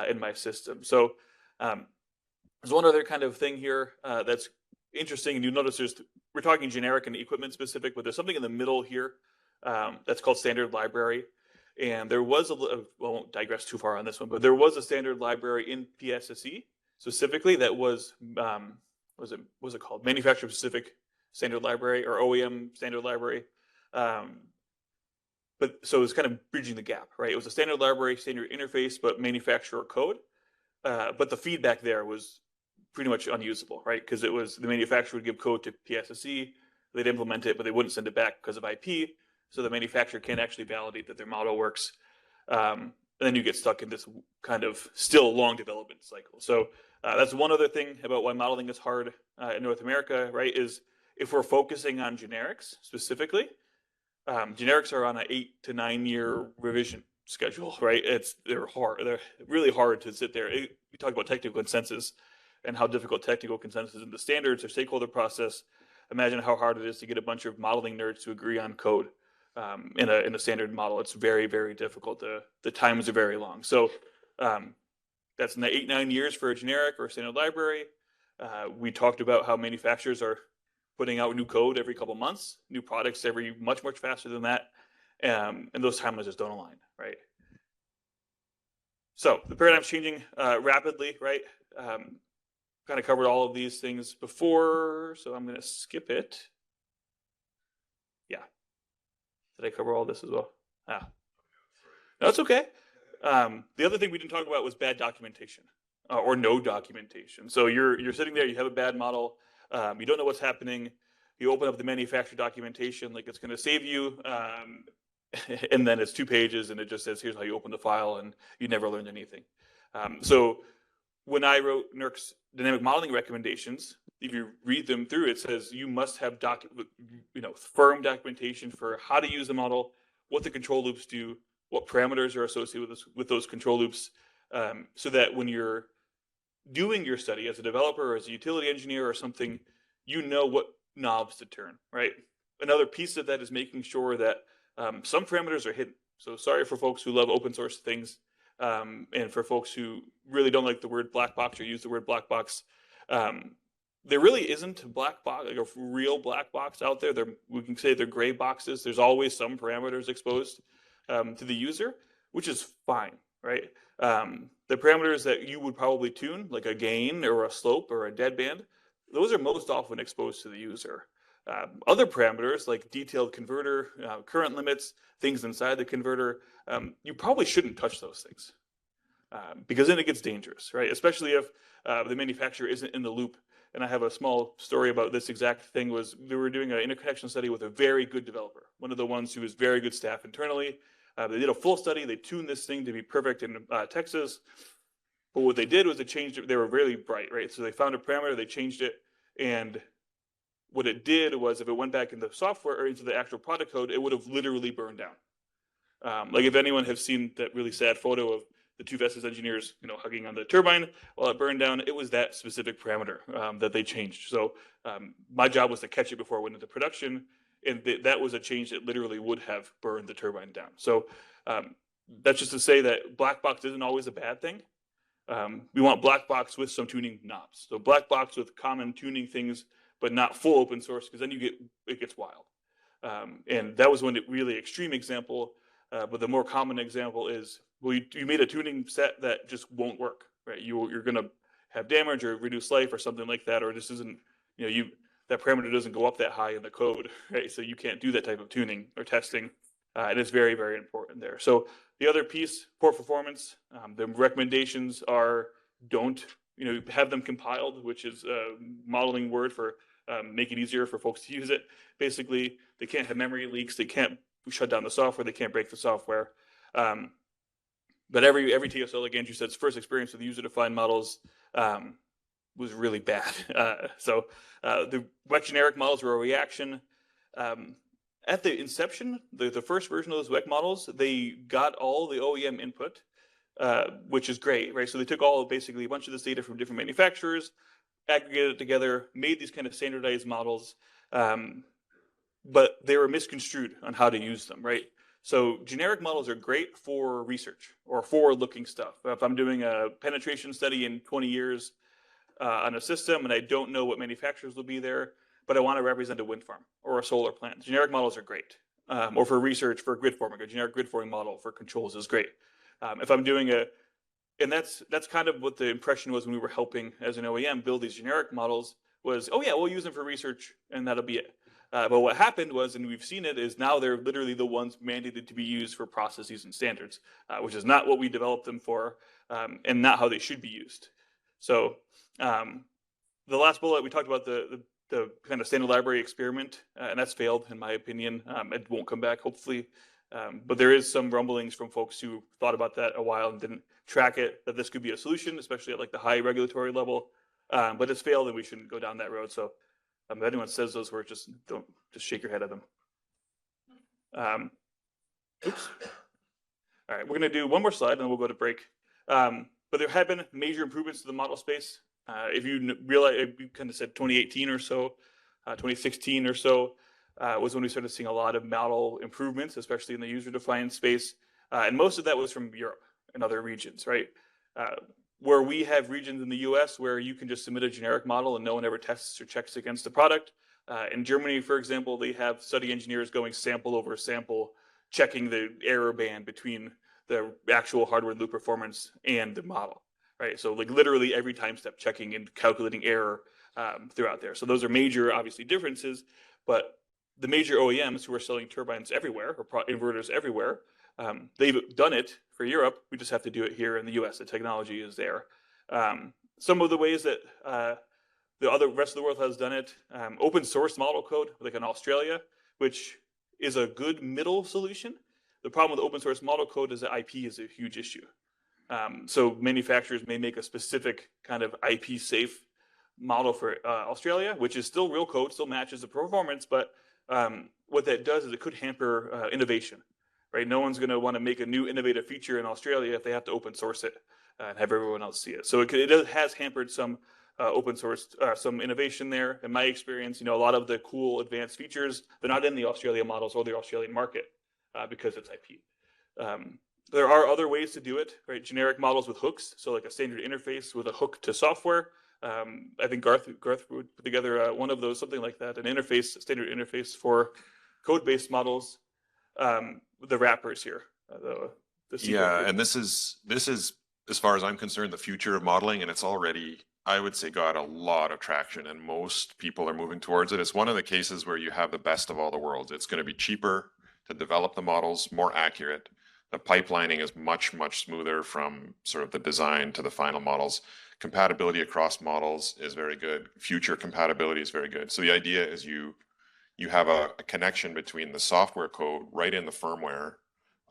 in my system. So There's one other kind of thing here that's interesting, and you notice we're talking generic and equipment specific, but there's something in the middle here that's called standard library. And there was well, I won't digress too far on this one, but there was a standard library in PSSE specifically that was it called manufacturer specific standard library or OEM standard library. But so it was kind of bridging the gap, right? It was a standard library, standard interface, but manufacturer code. But the feedback there was pretty much unusable, right? Because it was the manufacturer would give code to PSSE, they'd implement it, but they wouldn't send it back because of IP. So the manufacturer can't actually validate that their model works. And then you get stuck in this kind of still long development cycle. So that's one other thing about why modeling is hard in North America, right? Is if we're focusing on generics specifically, generics are on an 8 to 9 year revision schedule, right? They're hard. They're really hard to sit there. We talk about technical consensus and how difficult technical consensus in the standards or stakeholder process. Imagine how hard it is to get a bunch of modeling nerds to agree on code in a standard model. It's very, very difficult. The times are very long. So that's in the 8-9 years for a generic or a standard library. We talked about how manufacturers are putting out new code every couple months, new products every much faster than that. And those timelines just don't align, right? So the paradigm's changing rapidly, right? Kind of covered all of these things before, so I'm going to skip it. Yeah. Did I cover all this as well? No, it's okay. The other thing we didn't talk about was bad documentation or no documentation. So you're sitting there, you have a bad model, you don't know what's happening. You open up the manufacturer documentation like it's going to save you, and then it's 2 pages and it just says, here's how you open the file, and you never learned anything. So when I wrote NERC's dynamic modeling recommendations, if you read them through, it says you must have firm documentation for how to use the model, what the control loops do, what parameters are associated with those control loops, so that when you're doing your study as a developer or as a utility engineer or something, you know what knobs to turn, right? Another piece of that is making sure that some parameters are hidden. So sorry for folks who love open source things, and for folks who really don't like the word black box or use the word black box. There really isn't a black box, like a real black box out there. We can say they're gray boxes. There's always some parameters exposed to the user, which is fine, right? The parameters that you would probably tune, like a gain or a slope or a deadband, those are most often exposed to the user. Other parameters like detailed converter, current limits, things inside the converter, you probably shouldn't touch those things because then it gets dangerous, right? Especially if the manufacturer isn't in the loop. And I have a small story about this exact thing. Was we were doing an interconnection study with a very good developer, one of the ones who was very good staff internally. They did a full study. They tuned this thing to be perfect in Texas. But what they did was they changed it. They were really bright, right? So they found a parameter, they changed it, and what it did was if it went back into software or into the actual product code, it would have literally burned down. Like if anyone has seen that really sad photo of the 2 Vestas engineers, hugging on the turbine while it burned down, it was that specific parameter that they changed. So my job was to catch it before it went into production, and that was a change that literally would have burned the turbine down. So that's just to say that black box isn't always a bad thing. We want black box with some tuning knobs. So black box with common tuning things, but not full open source, because then it gets wild. And that was one really extreme example. But the more common example is, well, you made a tuning set that just won't work, right? You're going to have damage or reduce life or something like that, or this isn't, that parameter doesn't go up that high in the code, right? So you can't do that type of tuning or testing, and it's very, very important there. So the other piece, poor performance, the recommendations are don't, have them compiled, which is a modeling word for make it easier for folks to use it. Basically, they can't have memory leaks, they can't shut down the software, they can't break the software. But every TSO, like Andrew said, its first experience with user-defined models was really bad. So the WEC generic models were a reaction. At the inception, the first version of those WEC models, they got all the OEM input, which is great, right? So they took basically a bunch of this data from different manufacturers, aggregated it together, made these kind of standardized models, but they were misconstrued on how to use them, right? So generic models are great for research or forward-looking stuff. If I'm doing a penetration study in 20 years, on a system and I don't know what manufacturers will be there, but I want to represent a wind farm or a solar plant. Generic models are great. Or for research, for grid forming, a generic grid forming model for controls is great. If I'm doing and that's kind of what the impression was when we were helping as an OEM build these generic models was, oh yeah, we'll use them for research and that'll be it. But what happened was, and we've seen it, is now they're literally the ones mandated to be used for processes and standards, which is not what we developed them for, and not how they should be used. So the last bullet, we talked about the kind of standard library experiment, and that's failed in my opinion. It won't come back, hopefully. But there is some rumblings from folks who thought about that a while and didn't track it, that this could be a solution, especially at like the high regulatory level. But it's failed and we shouldn't go down that road. So if anyone says those words, just shake your head at them. Oops. All right, we're gonna do one more slide and then we'll go to break. But there have been major improvements to the model space. If you realize, we kind of said 2018 or so, 2016 or so was when we started seeing a lot of model improvements, especially in the user-defined space. And most of that was from Europe and other regions, right? Where we have regions in the US where you can just submit a generic model and no one ever tests or checks against the product. In Germany, for example, they have study engineers going sample over sample, checking the error band between the actual hardware loop performance and the model, right? So like literally every time step checking and calculating error throughout there. So those are major, obviously, differences, but the major OEMs who are selling turbines everywhere or inverters everywhere, they've done it for Europe. We just have to do it here in the US. The technology is there. Some of the ways that the rest of the world has done it, open source model code, like in Australia, which is a good middle solution. The problem with open source model code is that IP is a huge issue. So manufacturers may make a specific kind of IP safe model for Australia, which is still real code, still matches the performance, but what that does is it could hamper innovation, right? No one's going to want to make a new innovative feature in Australia if they have to open source it and have everyone else see it. So it has hampered some open source, some innovation there. In my experience, a lot of the cool advanced features, they're not in the Australia models or the Australian market because it's IP. There are other ways to do it, right? Generic models with hooks, so like a standard interface with a hook to software. I think Garth would put together one of those, something like that, an interface, a standard interface for code-based models. The wrappers here, the yeah, and this is as far as I'm concerned, the future of modeling, and it's already, I would say, got a lot of traction, and most people are moving towards it. It's one of the cases where you have the best of all the worlds. It's going to be cheaper to develop the models, more accurate. The pipelining is much, much smoother from sort of the design to the final models. Compatibility across models is very good. Future compatibility is very good. So the idea is you have a connection between the software code right in the firmware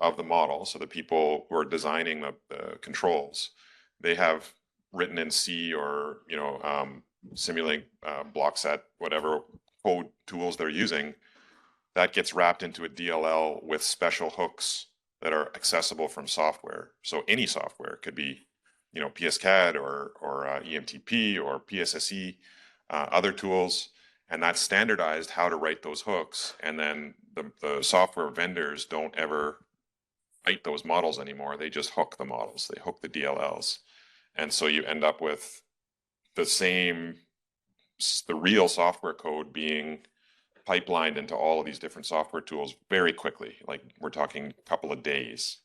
of the model. So the people who are designing the controls, they have written in C or Simulink, Blockset, whatever code tools they're using, that gets wrapped into a DLL with special hooks that are accessible from software. So any software could be, PSCAD or EMTP or PSSE, other tools, and that's standardized how to write those hooks. And then the software vendors don't ever write those models anymore. They just hook the models. They hook the DLLs. And so you end up with the real software code being pipelined into all of these different software tools very quickly. Like we're talking a couple of days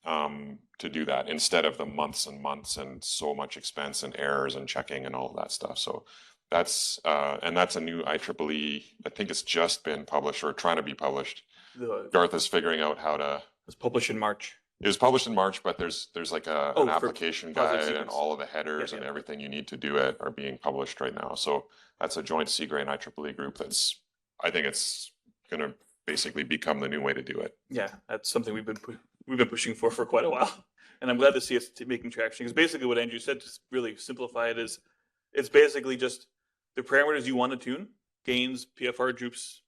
to do that instead of the months and months and so much expense and errors and checking and all of that stuff. So that's a new IEEE. I think it's just been published or trying to be published. Garth is figuring out how to. It was published in March. It was published in March, but there's like an application guide sequence. And all of the headers and everything you need to do it are being published right now. So that's a joint CGRE and IEEE group I think it's going to basically become the new way to do it. Yeah, that's something we've been pushing for quite a while, and I'm glad to see us making traction. Because basically, what Andrew said, to really simplify it, is it's basically just the parameters you want to tune: gains, PFR droops,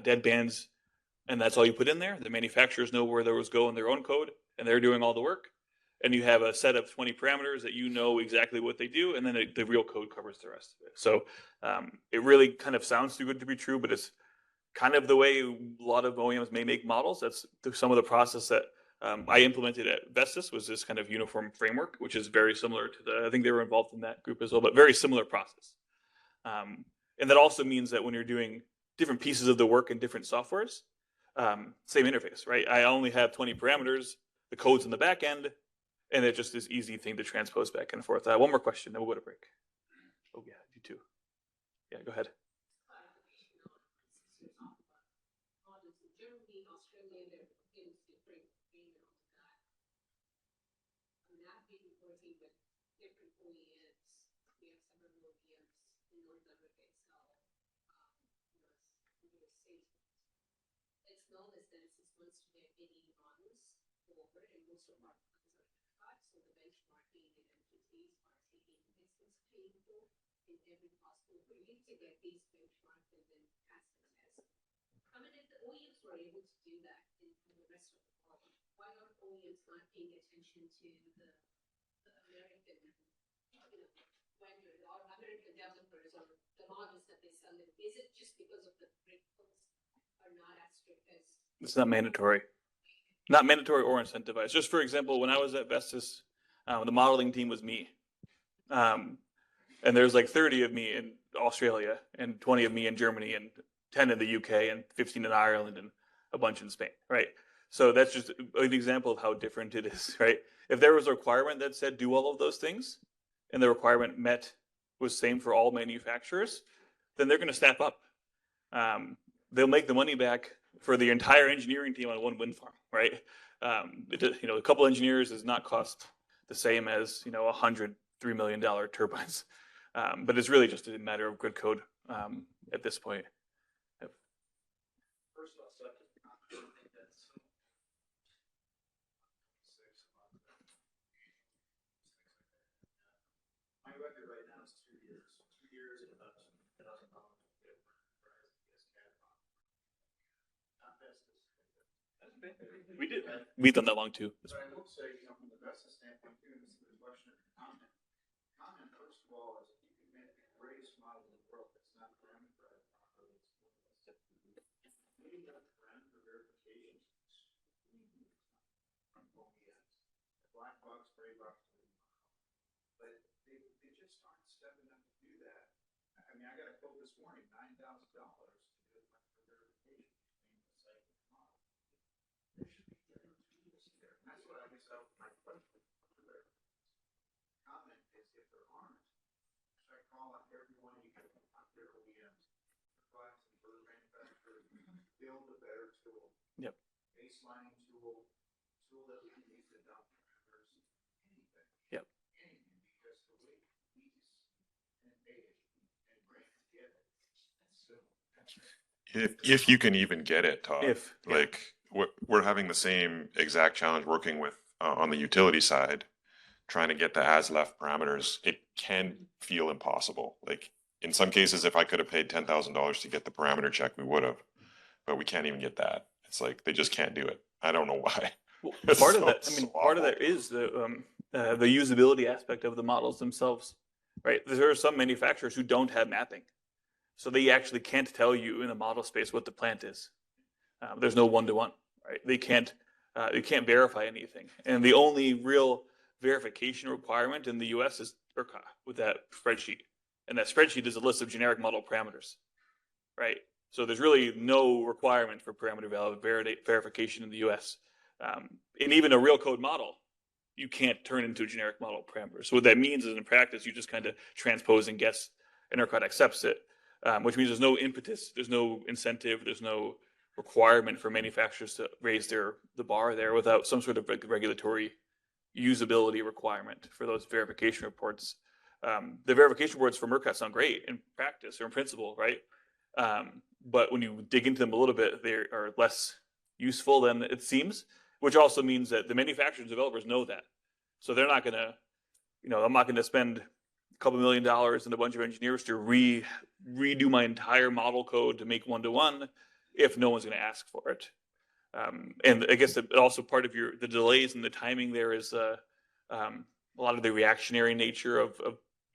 dead bands, and that's all you put in there. The manufacturers know where those go in their own code, and they're doing all the work. And you have a set of 20 parameters that exactly what they do, and then the real code covers the rest of it. So it really kind of sounds too good to be true, but it's kind of the way a lot of OEMs may make models. That's some of the process that I implemented at Vestas was this kind of uniform framework, which is very similar to I think they were involved in that group as well, but very similar process. And that also means that when you're doing different pieces of the work in different softwares, same interface, right? I only have 20 parameters, the code's in the back end, and it's just this easy thing to transpose back and forth. One more question, then we'll go to break. Oh yeah, you too. Yeah, go ahead. Models in Germany, Australia, they're in different frameworks of that. I'm not being working with different OEMs. We have several OEMs in North America itself. It's known as that 6 months to get any runs over, and most of our runs are cut, so the benchmarking and entities are taking business painful in every possible way to get these benchmarks and then pass the test. I mean, if the OEMs were able to do that in the rest of the world, why are OEMs not paying attention to the American, vendors or American developers or the models that they sell them? Is it just because of the principles are not as strict as? It's not mandatory. Not mandatory or incentivized. Just for example, when I was at Vestas, the modeling team was me. And there's like 30 of me in Australia and 20 of me in Germany and 10 in the UK and 15 in Ireland and a bunch in Spain, right? So that's just an example of how different it is, right? If there was a requirement that said do all of those things and the requirement was same for all manufacturers, then they're going to step up. They'll make the money back for the entire engineering team on one wind farm, right? A couple engineers does not cost the same as, $103 million turbines. But it's really just a matter of good code at this point. First of all, so I think that's. My record right now is 2 years. 2 years and about $2,000 to get not Vestas. We've done that long too. But I will say, from the Vestas standpoint too, and this is a question of comment. Comment, first of all, is you can make the greatest model in the world that's not parameterized properly. Maybe not parameter verification. From OEMs. Black box, gray box. But they just aren't stepping up to do that. I mean, I got a quote this morning, $9,000 to do a verification between the site and the model. There should be guarantees there. And that's what I guess my question comment is if there aren't, should I call on everyone you can out there OEMs, provide some further manufacturers, build a better tool. Yep. Baselining tool that we can use to dump parameters, anything. Yep. Anything, because the way these and data and grants get it, that's so. If you can even get it, Todd. Yeah. Like we're having the same exact challenge working with on the utility side, trying to get the as left parameters. It can feel impossible. Like in some cases, if I could have paid $10,000 to get the parameter check, we would have, but we can't even get that. It's like they just can't do it. I don't know why. Well, It's part of so- that, so part of awful. that is the usability aspect of the models themselves, right? There are some manufacturers who don't have mapping, so they actually can't tell you in the model space what the plant is. There's no one-to-one, right? They can't verify anything, and the only real verification requirement in the U.S. is ERCOT with that spreadsheet, and that spreadsheet is a list of generic model parameters, right? So there's really no requirement for parameter verification in the U.S. And even a real code model, you can't turn into a generic model parameter. So what that means is in practice, you just kind of transpose and guess, and ERCOT accepts it, which means there's no impetus, there's no incentive, there's no requirement for manufacturers to raise the bar there without some sort of regulatory usability requirement for those verification reports. The verification reports from ERCOT sound great in practice or in principle, right? But when you dig into them a little bit, they are less useful than it seems, which also means that the manufacturers and developers know that. So they're not going to, I'm not going to spend a couple $1 million and a bunch of engineers to redo my entire model code to make one-to-one if no one's going to ask for it. And I guess also part of the delays and the timing there is a lot of the reactionary nature of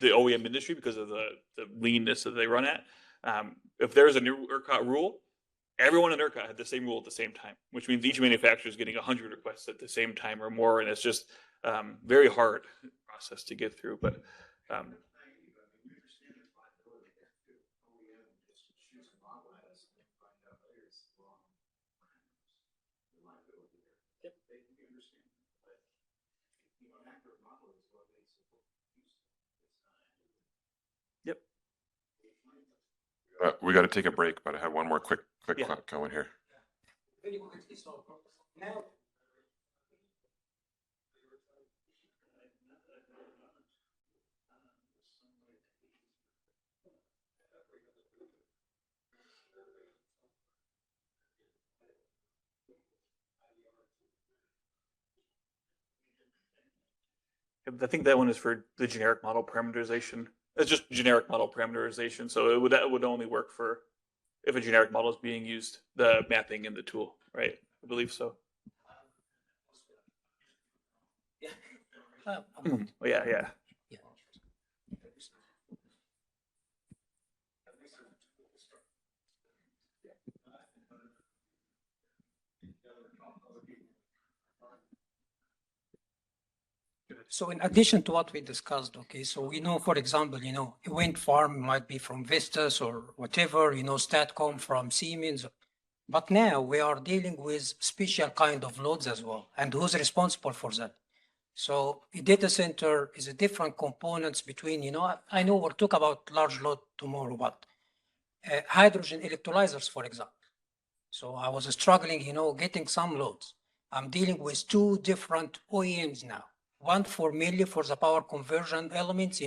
the OEM industry because of the leanness that they run at. If there's a new ERCOT rule, everyone in ERCOT had the same rule at the same time, which means each manufacturer is getting 100 requests at the same time or more, and it's just very hard process to get through. But yep. We got to take a break, but I have one more quick Yeah. clip going here. Very quickly, so now. I think that one is for the generic model parameterization. It's just generic model parameterization. So that would only work for if a generic model is being used, the mapping in the tool, right? I believe so. Yeah. Well, yeah, yeah. Yeah. So in addition to what we discussed, okay, so we know, for example, a wind farm might be from Vestas or whatever, Statcom from Siemens. But now we are dealing with special kind of loads as well. And who's responsible for that? So a data center is a different components between, I know we'll talk about large load tomorrow, but hydrogen electrolyzers, for example. So I was struggling, getting some loads. I'm dealing with two different OEMs now. One for mainly for the power conversion elements,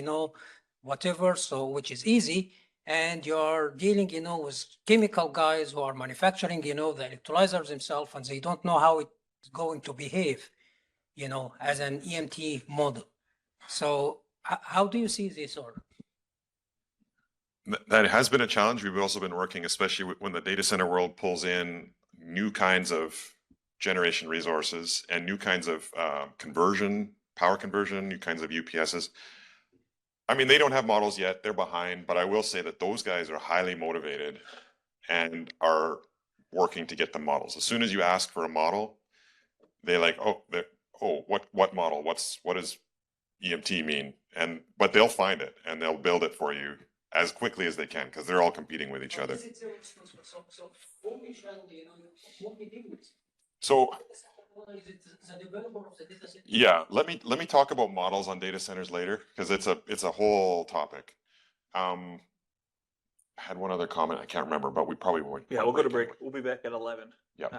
whatever, so which is easy. And you're dealing, with chemical guys who are manufacturing, the electrolyzers themselves, and they don't know how it's going to behave, as an EMT model. So how do you see this? Or That has been a challenge. We've also been working, especially when the data center world pulls in new kinds of generation resources and new kinds of power conversion, new kinds of UPSs. I mean, they don't have models yet. They're behind, but I will say that those guys are highly motivated and are working to get the models. As soon as you ask for a model, they like, what model? What does EMT mean? But they'll find it and they'll build it for you as quickly as they can because they're all competing with each other. So what we shall, what we do with So is it the developer of the data center? yeah, let me talk about models on data centers later because it's a whole topic. I had one other comment I can't remember, but we probably would. Yeah, we'll go to break. We'll be back at 11. Yep.